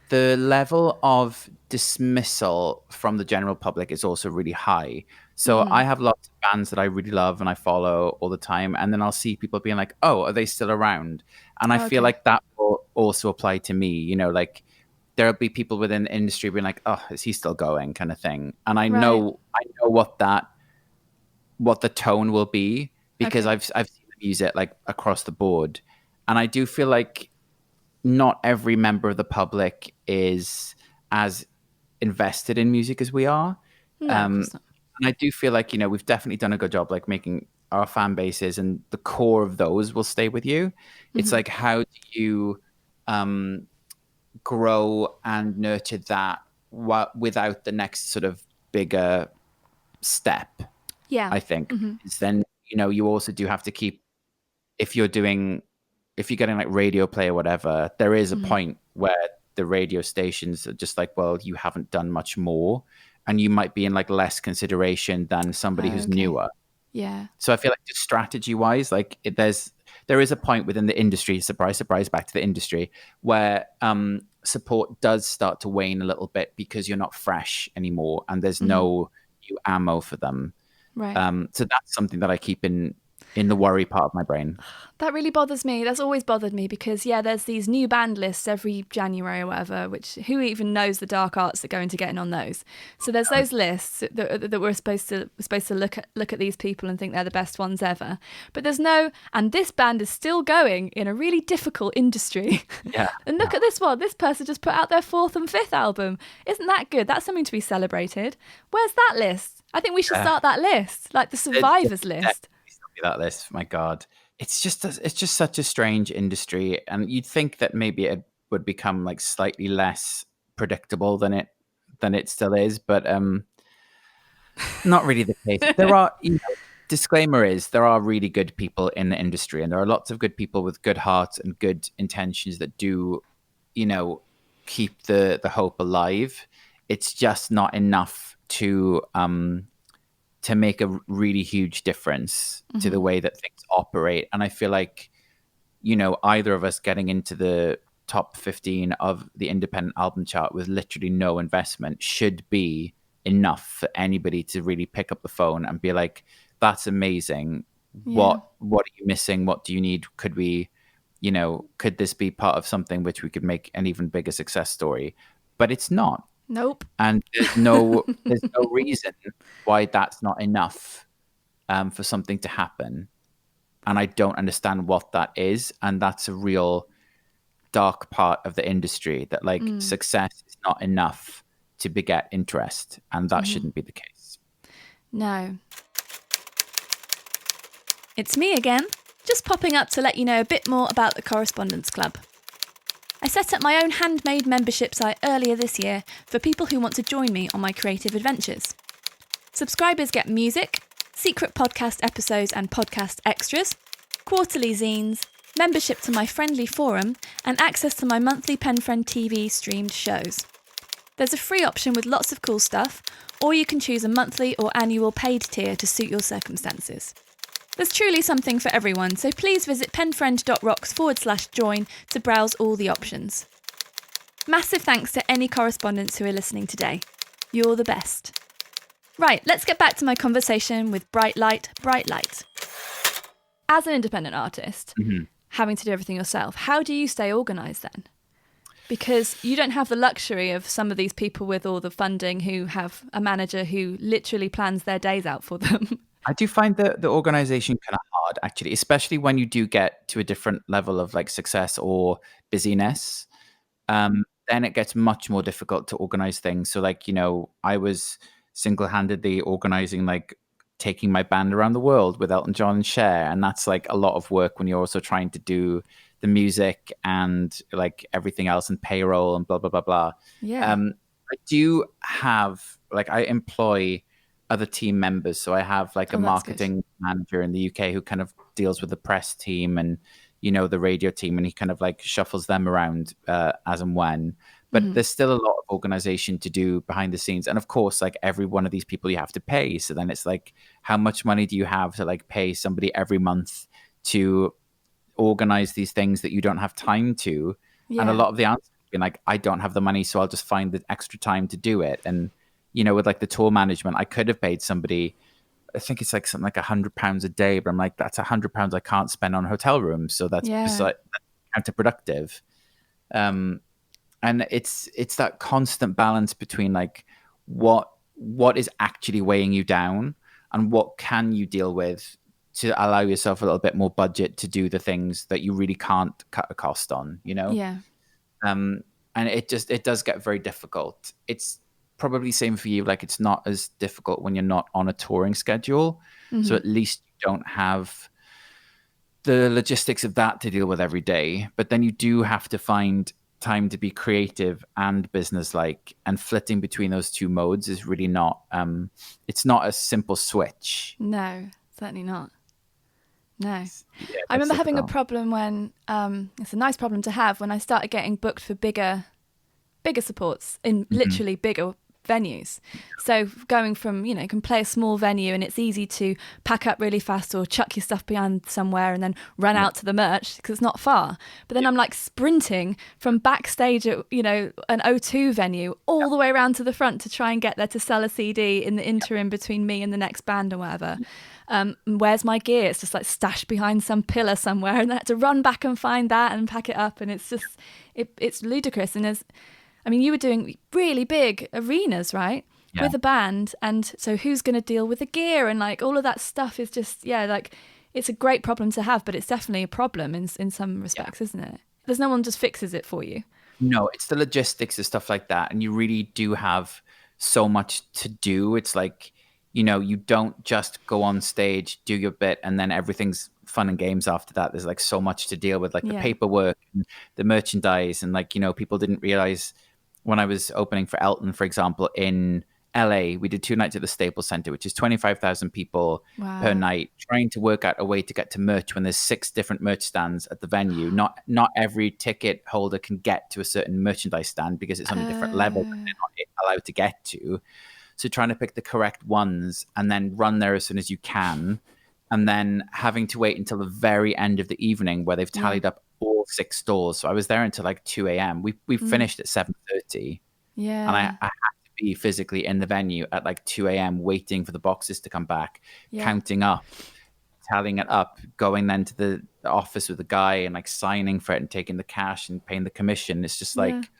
the level of dismissal from the general public is also really high. So I have lots of bands that I really love and I follow all the time, and then I'll see people being like, "Oh, are they still around?" And I feel Okay. like that will also apply to me. You know, like there'll be people within the industry being like, "Oh, is he still going?" kind of thing. And Right. I know what the tone will be because Okay. I've seen them use it like across the board, and I do feel like not every member of the public is as invested in music as we are. No, of Um, course not. and I do feel like, you know, we've definitely done a good job like making our fan bases and the core of those will stay with you. It's like, how do you um, grow and nurture that without the next sort of bigger step? Yeah. I think is then, you know, you also do have to keep, if you're doing, if you're getting like radio play or whatever, there is a point where the radio stations are just like, well, you haven't done much more, and you might be in like less consideration than somebody who's Okay. newer. Yeah. So I feel like just strategy wise, like there is a point within the industry, surprise, surprise, back to the industry, where support does start to wane a little bit because you're not fresh anymore and there's no new ammo for them. Right. So that's something that I keep in the worry part of my brain. That really bothers me. That's always bothered me because, yeah, there's these new band lists every January or whatever, which who even knows the dark arts that go into getting on those? So there's those lists that we're supposed to look at these people and think they're the best ones ever. But there's no, and this band is still going in a really difficult industry. Yeah. And look at this one. This person just put out their 4th and 5th album. Isn't that good? That's something to be celebrated. Where's that list? I think we should start that list, like the survivors list. That list, my God, it's just such a strange industry, and you'd think that maybe it would become like slightly less predictable than it still is, but not really the case. There are, you know, disclaimer is there are really good people in the industry, and there are lots of good people with good hearts and good intentions that do, you know, keep the hope alive. It's just not enough to make a really huge difference to the way that things operate. And I feel like, you know, either of us getting into the top 15 of the independent album chart with literally no investment should be enough for anybody to really pick up the phone and be like, that's amazing. Yeah. What are you missing? What do you need? Could we, you know, could this be part of something which we could make an even bigger success story? But it's not. Nope. And there's no reason why that's not enough for something to happen. And I don't understand what that is. And that's a real dark part of the industry, that like success is not enough to beget interest. And that shouldn't be the case. No. It's me again, just popping up to let you know a bit more about the Correspondence Club. I set up my own handmade membership site earlier this year for people who want to join me on my creative adventures. Subscribers get music, secret podcast episodes and podcast extras, quarterly zines, membership to my friendly forum, and access to my monthly Penfriend TV streamed shows. There's a free option with lots of cool stuff, or you can choose a monthly or annual paid tier to suit your circumstances. There's truly something for everyone, so please visit penfriend.rocks/join to browse all the options. Massive thanks to any correspondents who are listening today. You're the best. Right, let's get back to my conversation with Bright Light, Bright Light. As an independent artist, having to do everything yourself, how do you stay organised then? Because you don't have the luxury of some of these people with all the funding who have a manager who literally plans their days out for them. I do find the organization kind of hard, actually, especially when you do get to a different level of like success or busyness. Then it gets much more difficult to organize things. So like, you know, I was single-handedly organizing, like taking my band around the world with Elton John and Cher. And that's like a lot of work when you're also trying to do the music and like everything else and payroll and blah, blah, blah, blah. Yeah. I do have, like, I employ other team members. So I have like a Oh, that's good. marketing manager in the UK who kind of deals with the press team and, the radio team, and he kind of like shuffles them around as and when. But there's still a lot of organization to do behind the scenes. And of course, like every one of these people you have to pay. So then it's like, how much money do you have to like pay somebody every month to organize these things that you don't have time to? And a Yeah. lot of the answers have been like, I don't have the money, so I'll just find the extra time to do it. And, with like the tour management, I could have paid somebody, I think it's like something like £100 a day, but I'm like, that's £100 I can't spend on hotel rooms. So that's Yeah. counterproductive. And it's that constant balance between like what is actually weighing you down and what can you deal with to allow yourself a little bit more budget to do the things that you really can't cut a cost on, Yeah. and it does get very difficult. It's probably same for you. Like it's not as difficult when you're not on a touring schedule. So at least you don't have the logistics of that to deal with every day. But then you do have to find time to be creative and business-like, and flitting between those two modes is really not, it's not a simple switch. No, certainly not. No. Yeah, I remember that's having a difficult. problem when, it's a nice problem to have, when I started getting booked for bigger supports in literally bigger venues. So going from, you can play a small venue and it's easy to pack up really fast or chuck your stuff behind somewhere and then run out to the merch because it's not far. But then I'm like sprinting from backstage at, an O2 venue all the way around to the front to try and get there to sell a CD in the interim between me and the next band or whatever. Where's my gear? It's just like stashed behind some pillar somewhere, and I had to run back and find that and pack it up. And it's just, it's ludicrous. And you were doing really big arenas, right? Yeah. With a band. And so who's going to deal with the gear? And like all of that stuff is just, like it's a great problem to have, but it's definitely a problem in some respects, isn't it? There's no one just fixes it for you. No, it's the logistics and stuff like that. And you really do have so much to do. It's like, you don't just go on stage, do your bit, and then everything's fun and games after that. There's like so much to deal with, like the paperwork and the merchandise. And like, people didn't realize when I was opening for Elton, for example, in LA, we did 2 nights at the Staples Center, which is 25,000 people per night, trying to work out a way to get to merch when there's 6 different merch stands at the venue. Not every ticket holder can get to a certain merchandise stand because it's on a different level that they're not allowed to get to. So trying to pick the correct ones and then run there as soon as you can, and then having to wait until the very end of the evening where they've tallied up all 6 stores. So I was there until like 2 a.m. We finished at 7:30. Yeah. And I had to be physically in the venue at like 2 a.m. waiting for the boxes to come back, counting up, tallying it up, going then to the office with the guy and like signing for it and taking the cash and paying the commission. It's just like,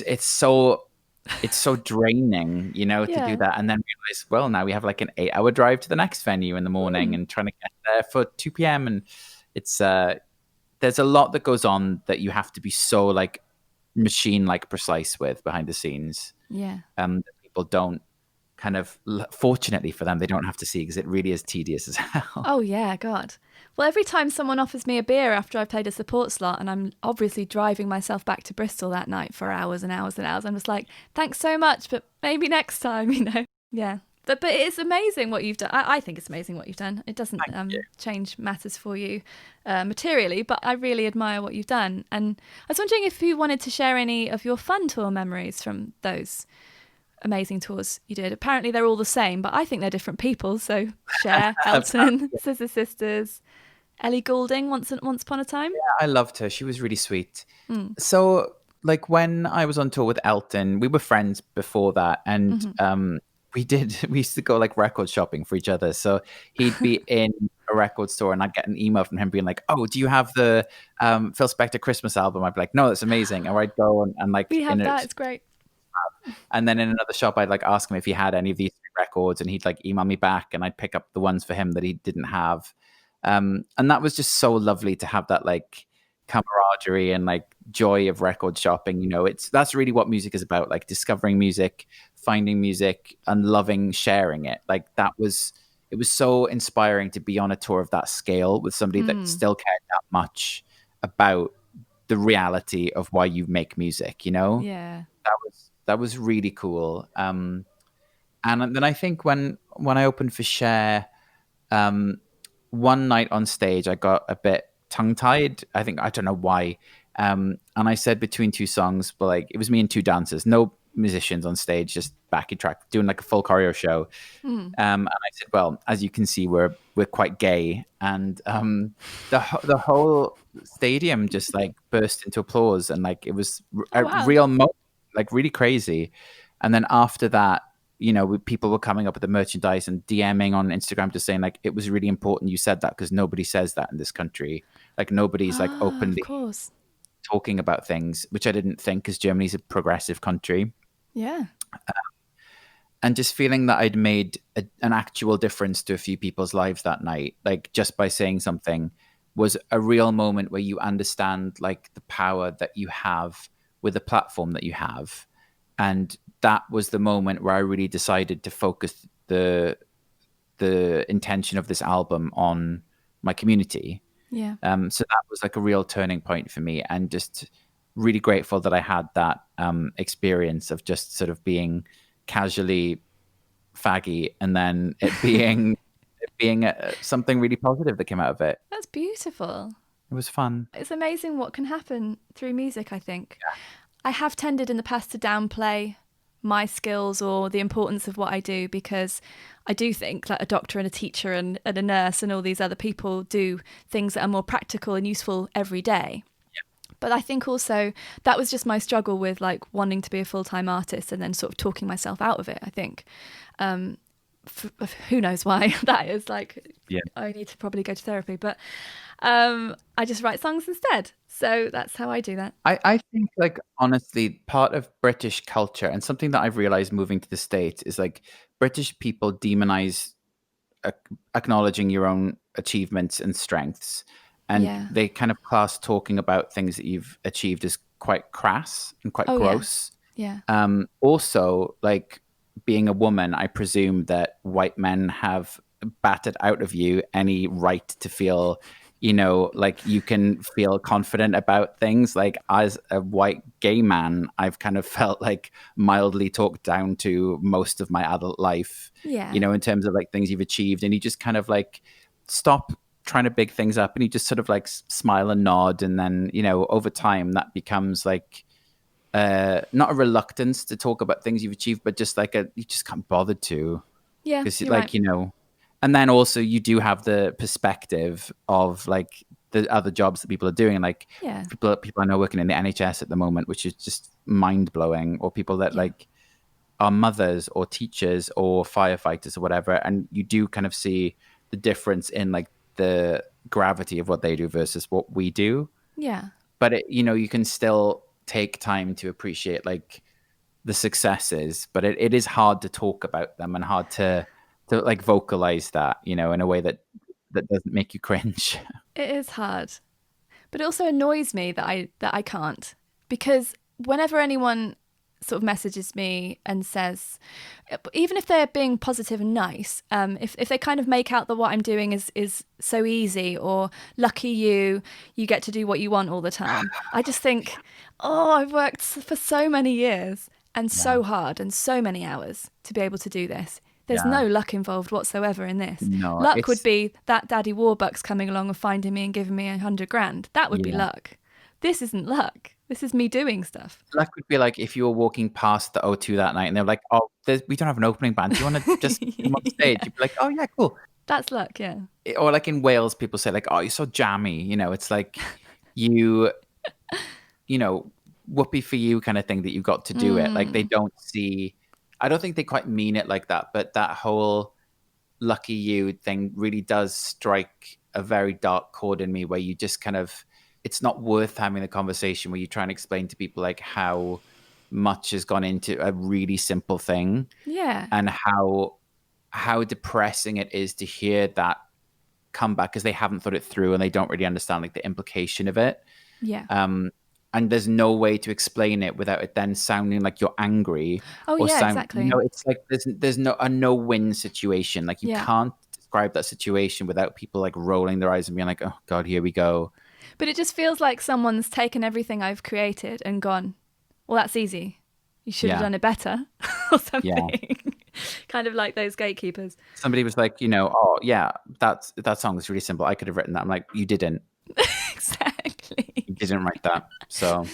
it's so draining, to do that. And then realize, well, now we have like an 8-hour drive to the next venue in the morning and trying to get there for 2 p.m. And it's, there's a lot that goes on that you have to be so like machine like precise with behind the scenes. Yeah. That people don't kind of, fortunately for them, they don't have to see, because it really is tedious as hell. Oh yeah, God. Well, every time someone offers me a beer after I've played a support slot, and I'm obviously driving myself back to Bristol that night for hours and hours and hours, I'm just like, thanks so much, but maybe next time, Yeah. But it's amazing what you've done. I think it's amazing what you've done. It doesn't change matters for you materially, but I really admire what you've done. And I was wondering if you wanted to share any of your fun tour memories from those amazing tours you did. Apparently they're all the same, but I think they're different people. So Cher, Elton, Scissor Sisters, Ellie Goulding, once upon a time. Yeah, I loved her. She was really sweet. So like when I was on tour with Elton, we were friends before that, and we used to go like record shopping for each other. So he'd be in a record store and I'd get an email from him being like, oh, do you have the Phil Spector Christmas album? I'd be like, no, that's amazing. Or I'd go and like, we have that, it's great. And then in another shop, I'd like ask him if he had any of these records, and he'd like email me back, and I'd pick up the ones for him that he didn't have. And that was just so lovely to have that like camaraderie and like joy of record shopping. That's really what music is about, like discovering music, finding music, and loving sharing it. Like it was so inspiring to be on a tour of that scale with somebody that still cared that much about the reality of why you make music, Yeah. That was really cool. And then I think when I opened for Share, one night on stage, I got a bit tongue tied. I think I don't know why. And I said between two songs, but like it was me and two dancers, no musicians on stage, just backing track, doing like a full choreo show. And I said, well, as you can see, we're quite gay, and the whole stadium just like burst into applause, and like it was Oh a wow. real moment, like really crazy. And then after that, people were coming up with the merchandise and DMing on Instagram, just saying like it was really important you said that because nobody says that in this country. Like nobody's like Ah, of openly course. talking about things, which I didn't think because Germany's a progressive country. Yeah. And just feeling that I'd made an actual difference to a few people's lives that night, like just by saying something, was a real moment where you understand like the power that you have with the platform that you have. And that was the moment where I really decided to focus the intention of this album on my community. Yeah. So that was like a real turning point for me, and just really grateful that I had that experience of just sort of being casually faggy, and then it being something really positive that came out of it. That's beautiful. It was fun. It's amazing what can happen through music, I think. I have tended in the past to downplay my skills or the importance of what I do, because I do think like a doctor and a teacher and a nurse and all these other people do things that are more practical and useful every day. But I think also that was just my struggle with like wanting to be a full-time artist and then sort of talking myself out of it, I think. Who knows why that is, like, Yeah. I need to probably go to therapy, but I just write songs instead. So that's how I do that. I think, like, honestly, part of British culture and something that I've realized moving to the States is like British people demonize acknowledging your own achievements and strengths. And Yeah. they kind of class talking about things that you've achieved as quite crass and quite Oh, yeah. gross. Yeah. Also, like being a woman, I presume that white men have battered out of you any right to feel, like you can feel confident about things. Like as a white gay man, I've kind of felt like mildly talked down to most of my adult life, Yeah. in terms of like things you've achieved. And you just kind of like stop trying to big things up, and you just sort of like smile and nod. And then, over time that becomes like, not a reluctance to talk about things you've achieved, but just like you just can't bother to, Yeah. because You're like, right. and then also you do have the perspective of like the other jobs that people are doing. Like Yeah. people I know working in the NHS at the moment, which is just mind blowing, or people that Yeah. like are mothers or teachers or firefighters or whatever. And you do kind of see the difference in like the gravity of what they do versus what we do. Yeah. But you can still take time to appreciate like the successes, but it is hard to talk about them and hard to like vocalize that, in a way that doesn't make you cringe. It is hard. But it also annoys me that I can't, because whenever anyone sort of messages me and says, even if they're being positive and nice, if they kind of make out that what I'm doing is so easy, or lucky you get to do what you want all the time, I just think, oh, I've worked for so many years and Yeah. so hard and so many hours to be able to do this. There's Yeah. no luck involved whatsoever in this. No, Luck would it's be that Daddy Warbucks coming along and finding me and giving me 100 grand. That would be yeah. luck. This isn't luck. This is me doing stuff. Like would be like if you were walking past the O2 that night and they're like, "Oh, we don't have an opening band. Do you want to just come on stage?" Yeah, You'd be like, "Oh yeah, cool." that's luck. Yeah. Or like in Wales, people say like, "Oh, you're so jammy." It's like you, whoopee for you kind of thing that you got to do it. Like they don't see. I don't think they quite mean it like that, but that whole lucky you thing really does strike a very dark chord in me, where you just kind of, it's not worth having the conversation where you try and explain to people like how much has gone into a really simple thing, Yeah. and how depressing it is to hear that come back because they haven't thought it through and they don't really understand like the implication of it. Yeah. And there's no way to explain it without it then sounding like you're angry, Oh, or yeah, exactly. it's like there's a no-win situation. Like you Yeah. can't describe that situation without people like rolling their eyes and being like, "Oh God, here we go." But it just feels like someone's taken everything I've created and gone, well, that's easy. You should have Yeah. done it better or Yeah. something. Kind of like those gatekeepers. Somebody was like, oh yeah, that song is really simple. I could have written that. I'm like, you didn't. Exactly. You didn't write that. So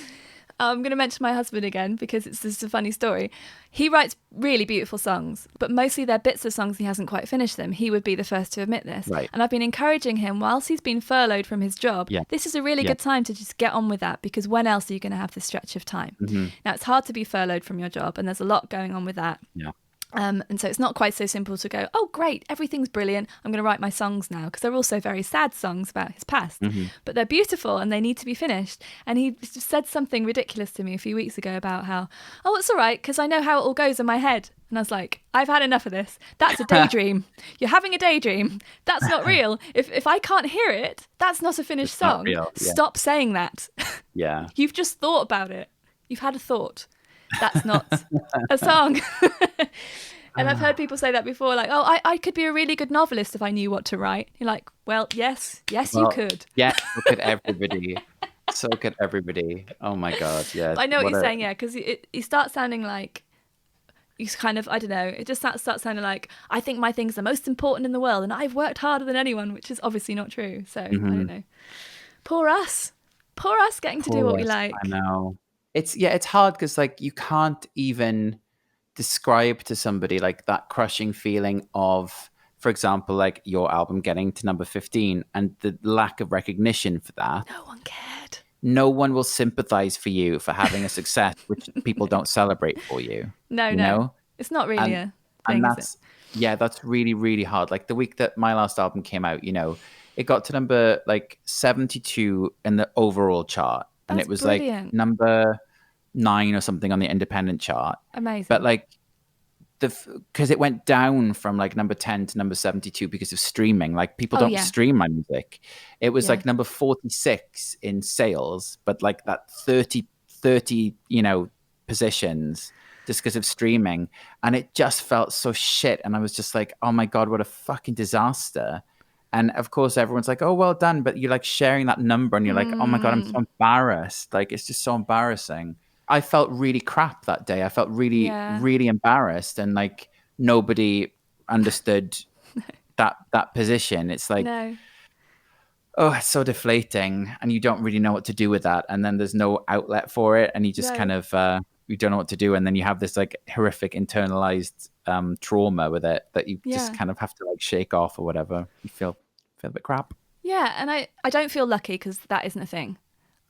I'm going to mention my husband again because it's just a funny story. He writes really beautiful songs, but mostly they're bits of songs he hasn't quite finished them. He would be the first to admit this. Right. And I've been encouraging him whilst he's been furloughed from his job. Yeah. This is a really good time to just get on with that, because when else are you going to have this stretch of time? Mm-hmm. Now, it's hard to be furloughed from your job, and there's a lot going on with that. Yeah. And so it's not quite so simple to go, oh, great, everything's brilliant, I'm going to write my songs now, because they're also very sad songs about his past. Mm-hmm. But they're beautiful and they need to be finished. And he said something ridiculous to me a few weeks ago about how, oh, it's all right, because I know how it all goes in my head. And I was like, I've had enough of this. That's a daydream. You're having a daydream. That's not real. If I can't hear it, that's not a finished song. Not real. Yeah. Stop saying that. Yeah. You've just thought about it. You've had a thought. That's not a song. And I've heard people say that before, like, oh, I could be a really good novelist if I knew what to write. You're like, well, yes, you could. Yeah, so could everybody. So could everybody. Oh my God, yeah. I know what you're saying, yeah, because you start sounding like, he's kind of, I don't know, it just starts sounding like, I think my thing's the most important in the world and I've worked harder than anyone, which is obviously not true. So, I don't know. Poor us getting to do what we like. I know. It's hard because like you can't even describe to somebody like that crushing feeling of, for example, like your album getting to number 15 and the lack of recognition for that. No one cared. No one will sympathize for you for having a success which people don't celebrate for you. No. It's not really a thing, and that's really, really hard. Like the week that my last album came out, it got to number like 72 in the overall chart. And it was brilliant. Like number 9 or something on the independent chart. Amazing. But like because it went down from like number 10 to number 72 because of streaming. Like people don't stream my music. It was like number 46 in sales, but like that 30 positions just because of streaming. And it just felt so shit. And I was just like, oh my God, what a fucking disaster. And of course, everyone's like, oh, well done. But you're like sharing that number and you're like, oh my God, I'm so embarrassed. Like, it's just so embarrassing. I felt really crap that day. I felt really, really embarrassed. And like nobody understood that position. It's like, oh, it's so deflating. And you don't really know what to do with that. And then there's no outlet for it. And you just kind of, you don't know what to do. And then you have this like horrific internalized trauma with it that you just kind of have to like shake off or whatever. You feel a bit crap. Yeah, and I don't feel lucky because that isn't a thing.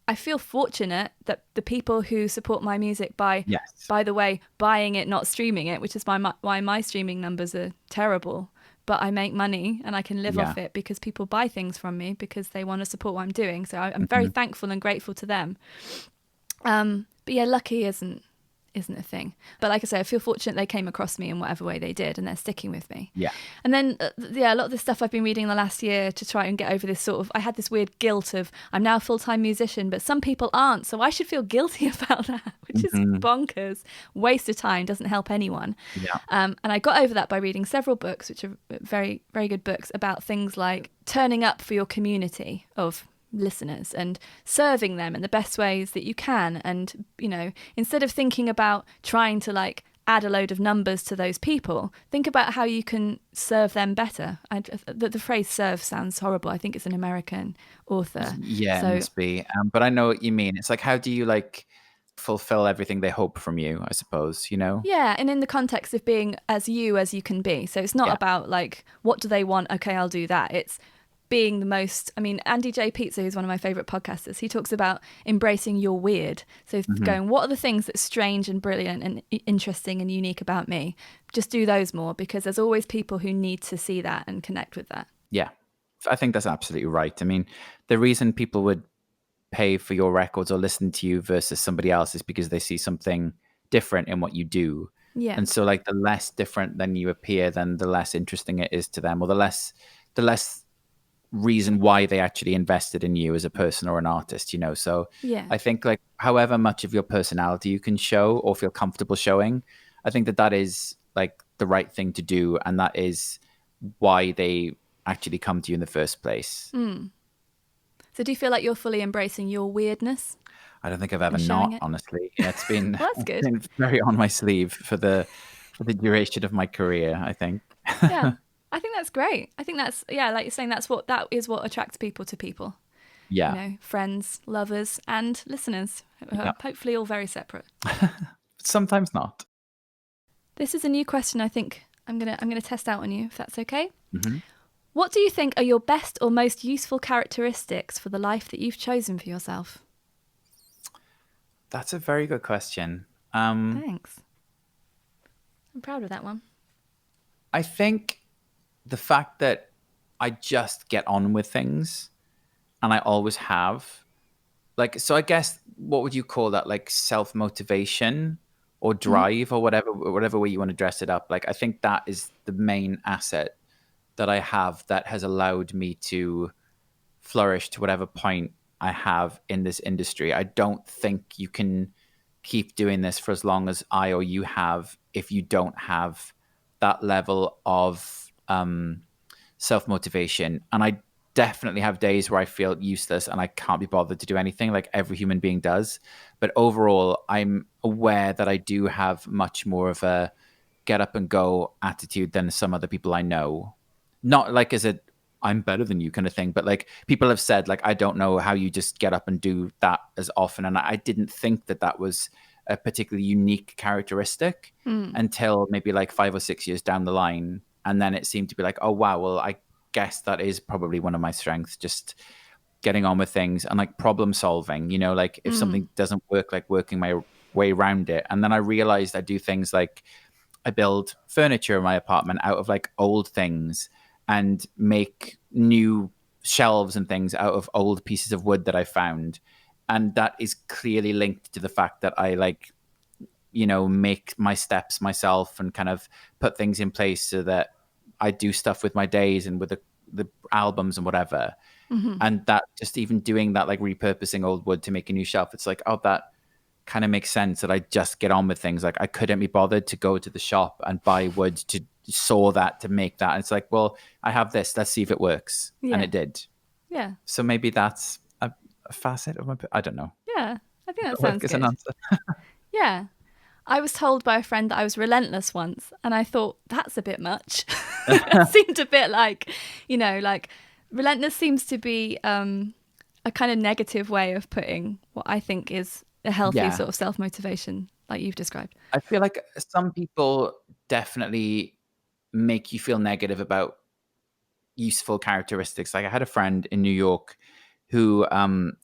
I feel fortunate that the people who support my music by the way, buying it, not streaming it, which is why my streaming numbers are terrible, but I make money and I can live off it because people buy things from me because they want to support what I'm doing. So I'm very thankful and grateful to them. But yeah, lucky isn't a thing. But like I say, I feel fortunate they came across me in whatever way they did and they're sticking with me. Yeah. And then, a lot of the stuff I've been reading the last year to try and get over this sort of, I had this weird guilt of, I'm now a full-time musician, but some people aren't, so I should feel guilty about that, which is bonkers. Waste of time, doesn't help anyone. Yeah. And I got over that by reading several books, which are very, very good books, about things like turning up for your community of listeners and serving them in the best ways that you can, and instead of thinking about trying to like add a load of numbers to those people, think about how you can serve them better. The phrase serve sounds horrible. I think it's an American author. It must be, but I know what you mean. It's like, how do you like fulfill everything they hope from you, I suppose, and in the context of being as you can be. So it's not about like, what do they want, okay, I'll do that. It's being the most, Andy J. Pizza, who's one of my favourite podcasters, he talks about embracing your weird. So going, what are the things that's strange and brilliant and interesting and unique about me? Just do those more, because there's always people who need to see that and connect with that. Yeah, I think that's absolutely right. The reason people would pay for your records or listen to you versus somebody else is because they see something different in what you do. Yeah. And so like the less different than you appear, then the less interesting it is to them, or the less reason why they actually invested in you as a person or an artist, so I think like however much of your personality you can show or feel comfortable showing, I think that is like the right thing to do, and that is why they actually come to you in the first place. So do you feel like you're fully embracing your weirdness? I don't think I've ever not, honestly. It's been, well, that's good. It's been very on my sleeve for the for the duration of my career, I think. Yeah. I think that's great. I think that's, yeah, like you're saying, that is what attracts people to people. You Yeah. know, friends, lovers, and listeners. Yeah. Hopefully all very separate. Sometimes not. This is a new question I think I'm gonna test out on you, if that's okay. Mm-hmm. What do you think are your best or most useful characteristics for the life that you've chosen for yourself? That's a very good question. Thanks. I'm proud of that one. I think the fact that I just get on with things, and I always have. Like, so I guess, what would you call that? Like self-motivation or drive, or whatever way you want to dress it up. Like, I think that is the main asset that I have that has allowed me to flourish to whatever point I have in this industry. I don't think you can keep doing this for as long as I or you have if you don't have that level of self-motivation. And I definitely have days where I feel useless and I can't be bothered to do anything, like every human being does. But overall, I'm aware that I do have much more of a get up and go attitude than some other people I know. Not like as a I'm better than you kind of thing, but like people have said, like, I don't know how you just get up and do that as often. And I didn't think that that was a particularly unique characteristic until maybe like 5 or 6 years down the line. And then it seemed to be like, oh, wow, well, I guess that is probably one of my strengths, just getting on with things and like problem solving, you know, like if something doesn't work, like working my way around it. And then I realized I do things like I build furniture in my apartment out of like old things and make new shelves and things out of old pieces of wood that I found. And that is clearly linked to the fact that I like, you know, make my steps myself and kind of put things in place so that I do stuff with my days and with the albums and whatever. And that just even doing that, like repurposing old wood to make a new shelf, it's like, oh, that kind of makes sense that I just get on with things. Like I couldn't be bothered to go to the shop and buy wood to saw that, to make that. And it's like, well, I have this, let's see if it works. Yeah. And it did. Yeah. So maybe that's a facet of my, I don't know. Yeah. I think that sounds good. An answer. Yeah. I was told by a friend that I was relentless once, and I thought, that's a bit much. It seemed a bit like, you know, like relentless seems to be a kind of negative way of putting what I think is a healthy sort of self-motivation, like you've described. I feel like some people definitely make you feel negative about useful characteristics. Like I had a friend in New York who,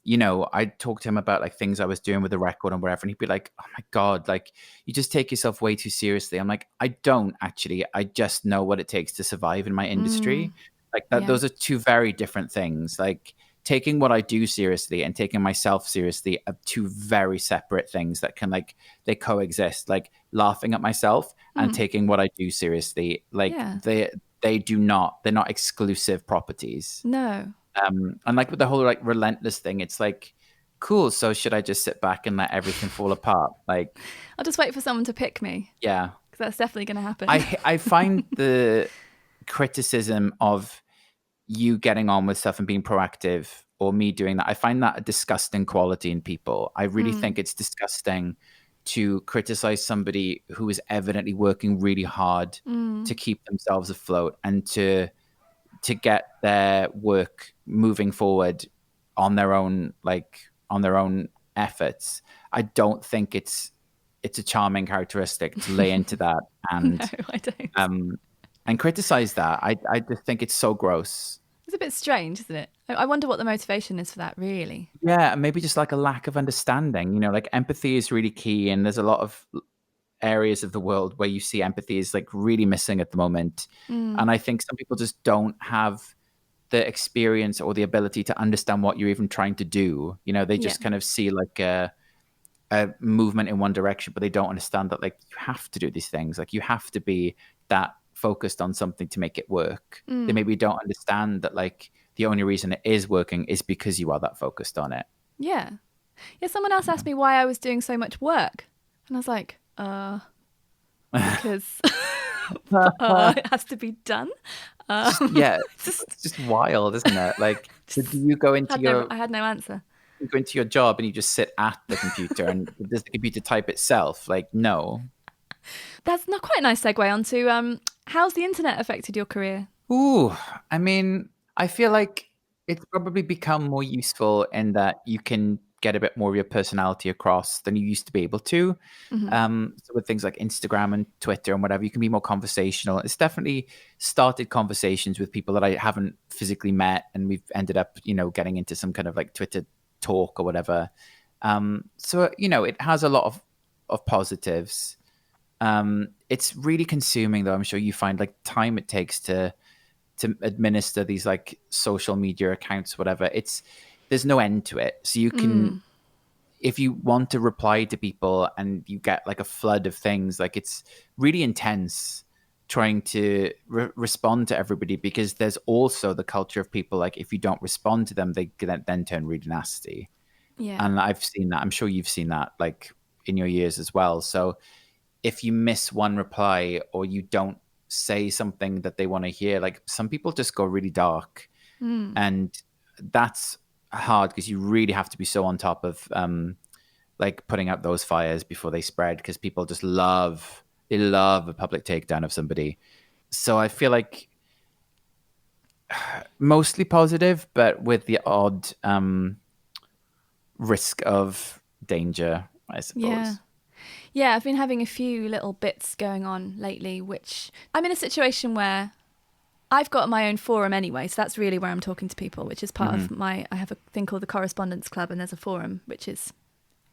you know, I'd talk to him about like things I was doing with the record and whatever. And he'd be like, oh my God, like you just take yourself way too seriously. I'm like, I don't actually, I just know what it takes to survive in my industry. Like that, those are two very different things. Like taking what I do seriously and taking myself seriously are two very separate things that can like, they coexist. Like laughing at myself and taking what I do seriously. Like they do not, they're not exclusive properties. No. And like with the whole like relentless thing, it's like, cool. So should I just sit back and let everything fall apart? Like, I'll just wait for someone to pick me. Yeah. Because that's definitely going to happen. I find the criticism of you getting on with stuff and being proactive, or me doing that, I find that a disgusting quality in people. I really think it's disgusting to criticize somebody who is evidently working really hard to keep themselves afloat and to get their work moving forward on their own, like on their own efforts. I don't think it's a charming characteristic to lay into that and no, I don't. And criticize that. I just think it's so gross. It's a bit strange, isn't it? I wonder what the motivation is for that, really. Yeah, maybe just like a lack of understanding. You know, like empathy is really key, and there's a lot of areas of the world where you see empathy is like really missing at the moment. And I think some people just don't have the experience or the ability to understand what you're even trying to do. You know, they just kind of see like a movement in one direction, but they don't understand that like you have to do these things. Like you have to be that focused on something to make it work. They maybe don't understand that like the only reason it is working is because you are that focused on it. Yeah. Someone else asked me why I was doing so much work, and I was like, because it has to be done. Yeah, it's just wild, isn't it? Like, so do you go into I had no answer. You go into your job and you just sit at the computer and does the computer type itself? Like, no. That's not quite a nice segue onto how's the internet affected your career? Ooh, I mean, I feel like it's probably become more useful in that you can get a bit more of your personality across than you used to be able to. Hmm. So with things like Instagram and Twitter and whatever, you can be more conversational. It's definitely started conversations with people that I haven't physically met, and we've ended up, getting into some kind of like Twitter talk or whatever. So it has a lot of positives. It's really consuming, though. I'm sure you find like time it takes to administer these like social media accounts, whatever. There's no end to it. So you can, if you want to reply to people and you get like a flood of things, like it's really intense trying to respond to everybody, because there's also the culture of people like if you don't respond to them, they then turn really nasty. Yeah. And I've seen that. I'm sure you've seen that like in your years as well. So if you miss one reply or you don't say something that they want to hear, like some people just go really dark. And that's hard because you really have to be so on top of like putting out those fires before they spread, because people just love a public takedown of somebody. So I feel like mostly positive, but with the odd risk of danger, I suppose. Yeah. Yeah, I've been having a few little bits going on lately, which I'm in a situation where I've got my own forum anyway, so that's really where I'm talking to people, which is part of I have a thing called the Correspondence Club, and there's a forum, which is,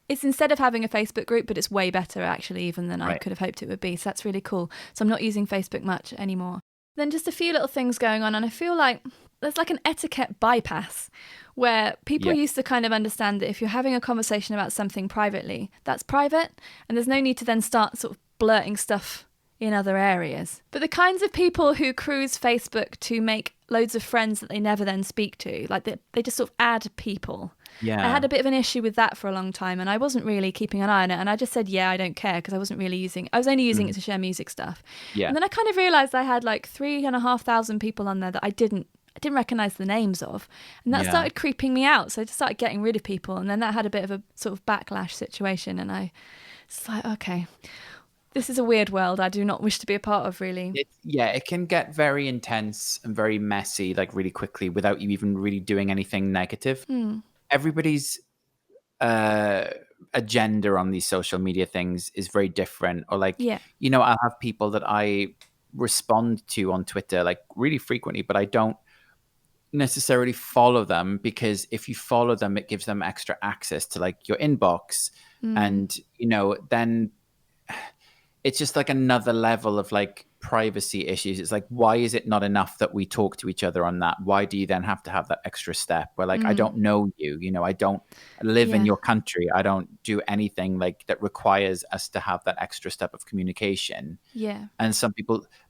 it's instead of having a Facebook group, but it's way better actually even than I could have hoped it would be. So that's really cool. So I'm not using Facebook much anymore. Then just a few little things going on, and I feel like there's like an etiquette bypass where people used to kind of understand that if you're having a conversation about something privately, that's private, and there's no need to then start sort of blurting stuff in other areas. But the kinds of people who cruise Facebook to make loads of friends that they never then speak to, like they just sort of add people. Yeah. I had a bit of an issue with that for a long time, and I wasn't really keeping an eye on it, and I just said, I don't care, because I was only using it to share music stuff. Yeah. And then I kind of realised I had like 3,500 people on there that I didn't recognise the names of, and that started creeping me out. So I just started getting rid of people, and then that had a bit of a sort of backlash situation, and it's like, okay, this is a weird world I do not wish to be a part of, really. It can get very intense and very messy, like really quickly, without you even really doing anything negative. Everybody's agenda on these social media things is very different. Or like, I'll have people that I respond to on Twitter like really frequently, but I don't necessarily follow them, because if you follow them, it gives them extra access to like your inbox. And, then it's just like another level of like privacy issues. It's like, why is it not enough that we talk to each other on that? Why do you then have to have that extra step where like, I don't know you, I don't live in your country. I don't do anything like that requires us to have that extra step of communication. Yeah. And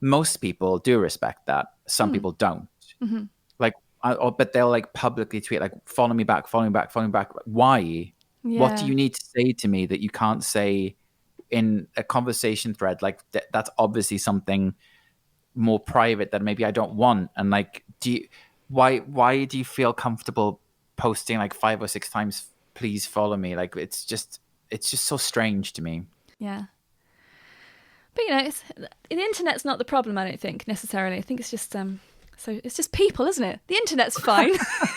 most people do respect that. Some people don't. Like, but they'll like publicly tweet like, follow me back. Why? Yeah. What do you need to say to me that you can't say in a conversation thread? Like that's obviously something more private that maybe I don't want. And like, why do you feel comfortable posting like 5 or 6 times, please follow me? Like, it's just so strange to me. Yeah. But the internet's not the problem, I don't think, necessarily. I think it's just so it's just people, isn't it? The internet's fine.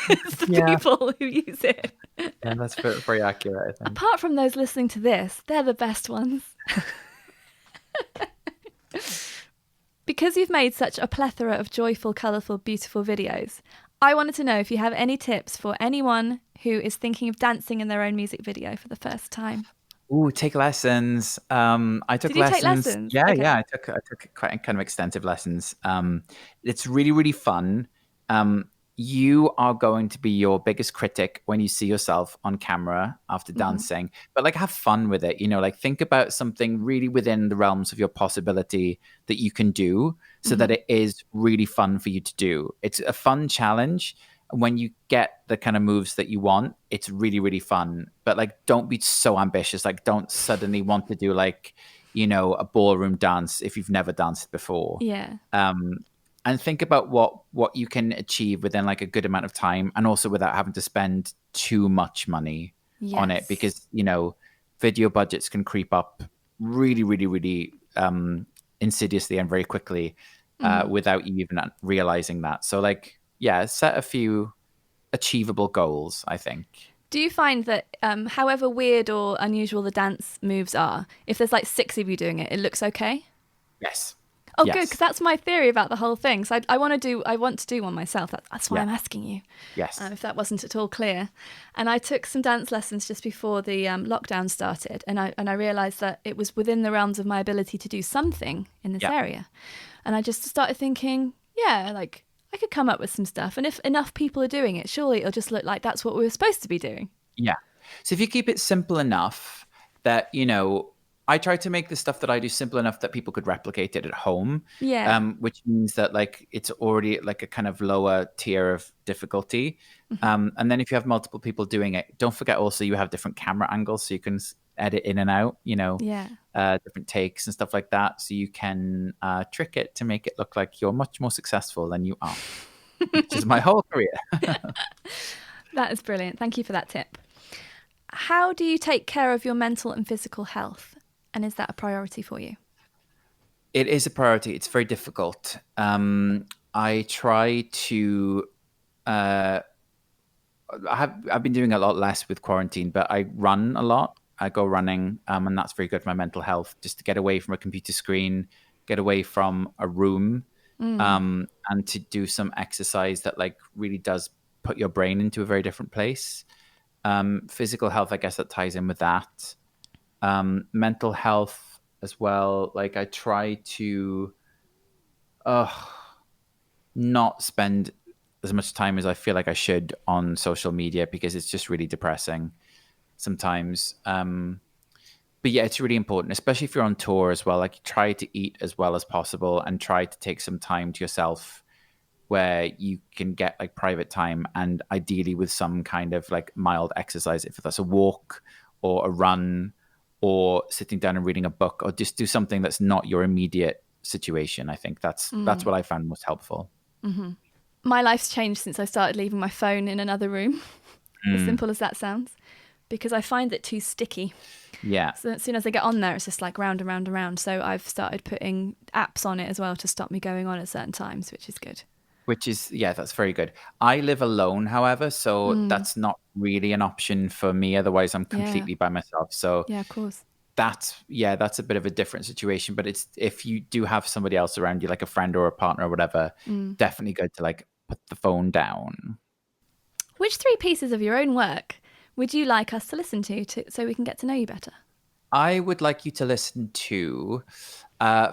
It's the people who use it. Yeah, that's very, very accurate, I think. Apart from those listening to this, they're the best ones. Because you've made such a plethora of joyful, colourful, beautiful videos, I wanted to know if you have any tips for anyone who is thinking of dancing in their own music video for the first time. Ooh, take lessons. I took Did you lessons. take lessons? Yeah, Okay. yeah. I took quite kind of extensive lessons. It's really, really fun. You are going to be your biggest critic when you see yourself on camera after dancing, but like have fun with it. Like think about something really within the realms of your possibility that you can do, so that it is really fun for you to do. It's a fun challenge. When you get the kind of moves that you want, it's really, really fun. But like, don't be so ambitious. Like, don't suddenly want to do like, a ballroom dance if you've never danced before. Yeah. And think about what you can achieve within like a good amount of time, and also without having to spend too much money on it, because, video budgets can creep up really, really, really insidiously and very quickly without you even realizing that. So like, yeah, set a few achievable goals, I think. Do you find that however weird or unusual the dance moves are, if there's like 6 of you doing it, it looks okay? Yes. Oh, Yes. good, because that's my theory about the whole thing. So I want to do one myself. That's why I'm asking you. Yes. If that wasn't at all clear. And I took some dance lessons just before the lockdown started, and I realised that it was within the realms of my ability to do something in this area. And I just started thinking, yeah, like I could come up with some stuff. And if enough people are doing it, surely it'll just look like that's what we were supposed to be doing. Yeah. So if you keep it simple enough that, you know, I try to make the stuff that I do simple enough that people could replicate it at home. Yeah. Which means that like it's already like a kind of lower tier of difficulty. And then if you have multiple people doing it, don't forget also you have different camera angles, so you can edit in and out, you know, different takes and stuff like that. So you can trick it to make it look like you're much more successful than you are, which is my whole career. That is brilliant. Thank you for that tip. How do you take care of your mental and physical health? And is that a priority for you? It is a priority. It's very difficult. I try to. I've been doing a lot less with quarantine, but I run a lot. I go running, and that's very good for my mental health. Just to get away from a computer screen, get away from a room, and to do some exercise that like really does put your brain into a very different place. Physical health, I guess that ties in with that. Mental health as well. Like I try to not spend as much time as I feel like I should on social media because it's just really depressing sometimes. But yeah, it's really important, especially if you're on tour as well. Like try to eat as well as possible and try to take some time to yourself where you can get like private time and ideally with some kind of like mild exercise, if that's a walk or a run or sitting down and reading a book or just do something that's not your immediate situation. I think that's what I found most helpful. Mm-hmm. My life's changed since I started leaving my phone in another room, as simple as that sounds, because I find it too sticky. Yeah. So as soon as I get on there, it's just like round and round and round. So I've started putting apps on it as well to stop me going on at certain times, which is good. Which is, yeah, that's very good. I live alone, however, so that's not really an option for me. Otherwise, I'm completely by myself. So yeah, of course. That's a bit of a different situation. But it's if you do have somebody else around you, like a friend or a partner or whatever, definitely good to like put the phone down. Which 3 pieces of your own work would you like us to listen to so we can get to know you better? I would like you to listen to,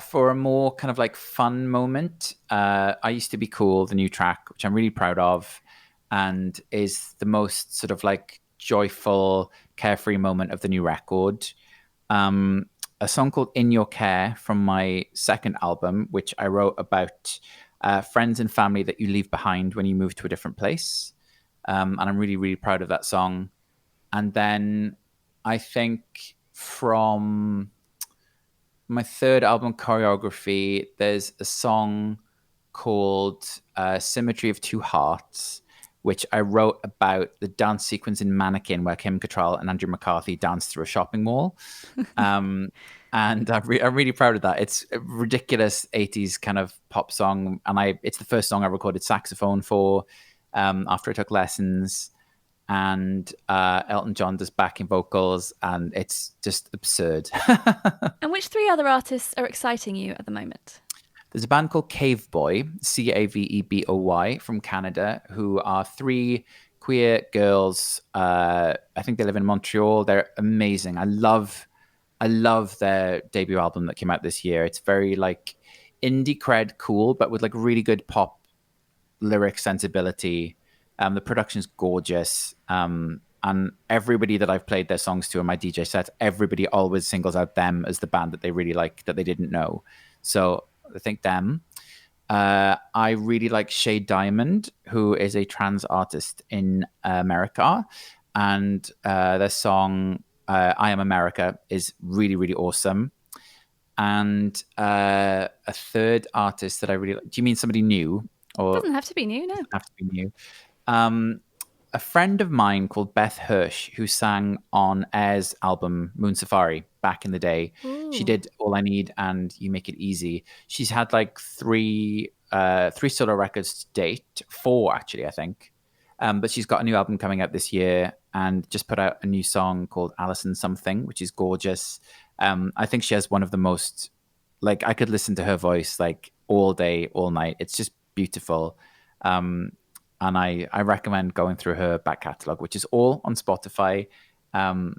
for a more kind of like fun moment, I Used to Be Cool, the new track, which I'm really proud of, and is the most sort of like joyful, carefree moment of the new record. A song called In Your Care from my second album, which I wrote about friends and family that you leave behind when you move to a different place. And I'm really, really proud of that song. And then I think from my third album, Choreography, there's a song called Symmetry of Two Hearts, which I wrote about the dance sequence in Mannequin where Kim Cattrall and Andrew McCarthy danced through a shopping mall. And I'm really proud of that. It's a ridiculous 80s kind of pop song. And it's the first song I recorded saxophone for after I took lessons. And Elton John does backing vocals, and it's just absurd. And which 3 other artists are exciting you at the moment? There's a band called Caveboy, Caveboy, from Canada, who are 3 queer girls. I think they live in Montreal. They're amazing. I love their debut album that came out this year. It's very like indie cred cool, but with like really good pop lyric sensibility. The production's gorgeous. And everybody that I've played their songs to in my DJ sets, everybody always singles out them as the band that they really like that they didn't know. So I think them. I really like Shay Diamond, who is a trans artist in America. And their song, I Am America, is really, really awesome. And a third artist that I really like. Do you mean somebody new? Or Doesn't have to be new, no. doesn't have to be new. A a friend of mine called Beth Hirsch, who sang on Air's album Moon Safari back in the day. Ooh. She did All I Need and You Make It Easy. She's had like three solo records to date, 4 actually, I think. But she's got a new album coming out this year and just put out a new song called Alison Something, which is gorgeous. I think she has one of the most, like, I could listen to her voice like all day, all night. It's just beautiful. And I recommend going through her back catalogue, which is all on Spotify.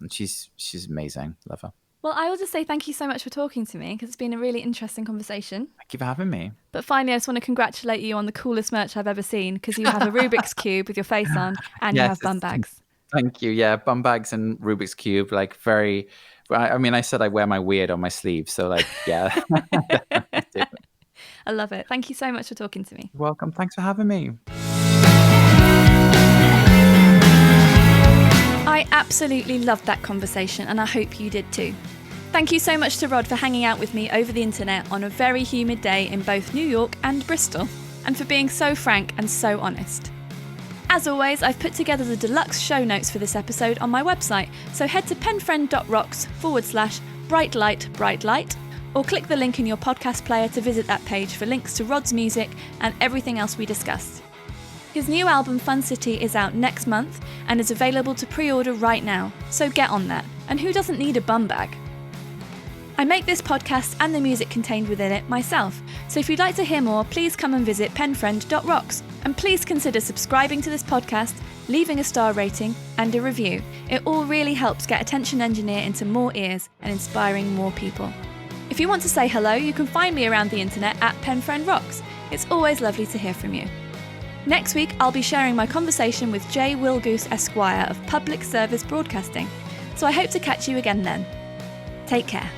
She's amazing. Love her. Well, I will just say thank you so much for talking to me, because it's been a really interesting conversation. Thank you for having me. But finally, I just want to congratulate you on the coolest merch I've ever seen, because you have a Rubik's Cube with your face on, and you have bum bags. Thank you. Yeah, bum bags and Rubik's Cube, like very... I mean, I said I wear my weird on my sleeve, so like, yeah. I love it. Thank you so much for talking to me. You're welcome. Thanks for having me. I absolutely loved that conversation, and I hope you did too. Thank you so much to Rod for hanging out with me over the internet on a very humid day in both New York and Bristol, and for being so frank and so honest. As always, I've put together the deluxe show notes for this episode on my website, so head to penfriend.rocks/brightlight, or click the link in your podcast player to visit that page for links to Rod's music and everything else we discussed. His new album Fun City is out next month and is available to pre-order right now, so get on that. And who doesn't need a bum bag? I make this podcast and the music contained within it myself, so if you'd like to hear more, please come and visit penfriend.rocks. And please consider subscribing to this podcast, leaving a star rating and a review. It all really helps get Attention Engineer into more ears and inspiring more people. If you want to say hello, you can find me around the internet at Penfriend Rocks. It's always lovely to hear from you. Next week, I'll be sharing my conversation with J. Wilgoose Esquire of Public Service Broadcasting, so I hope to catch you again then. Take care.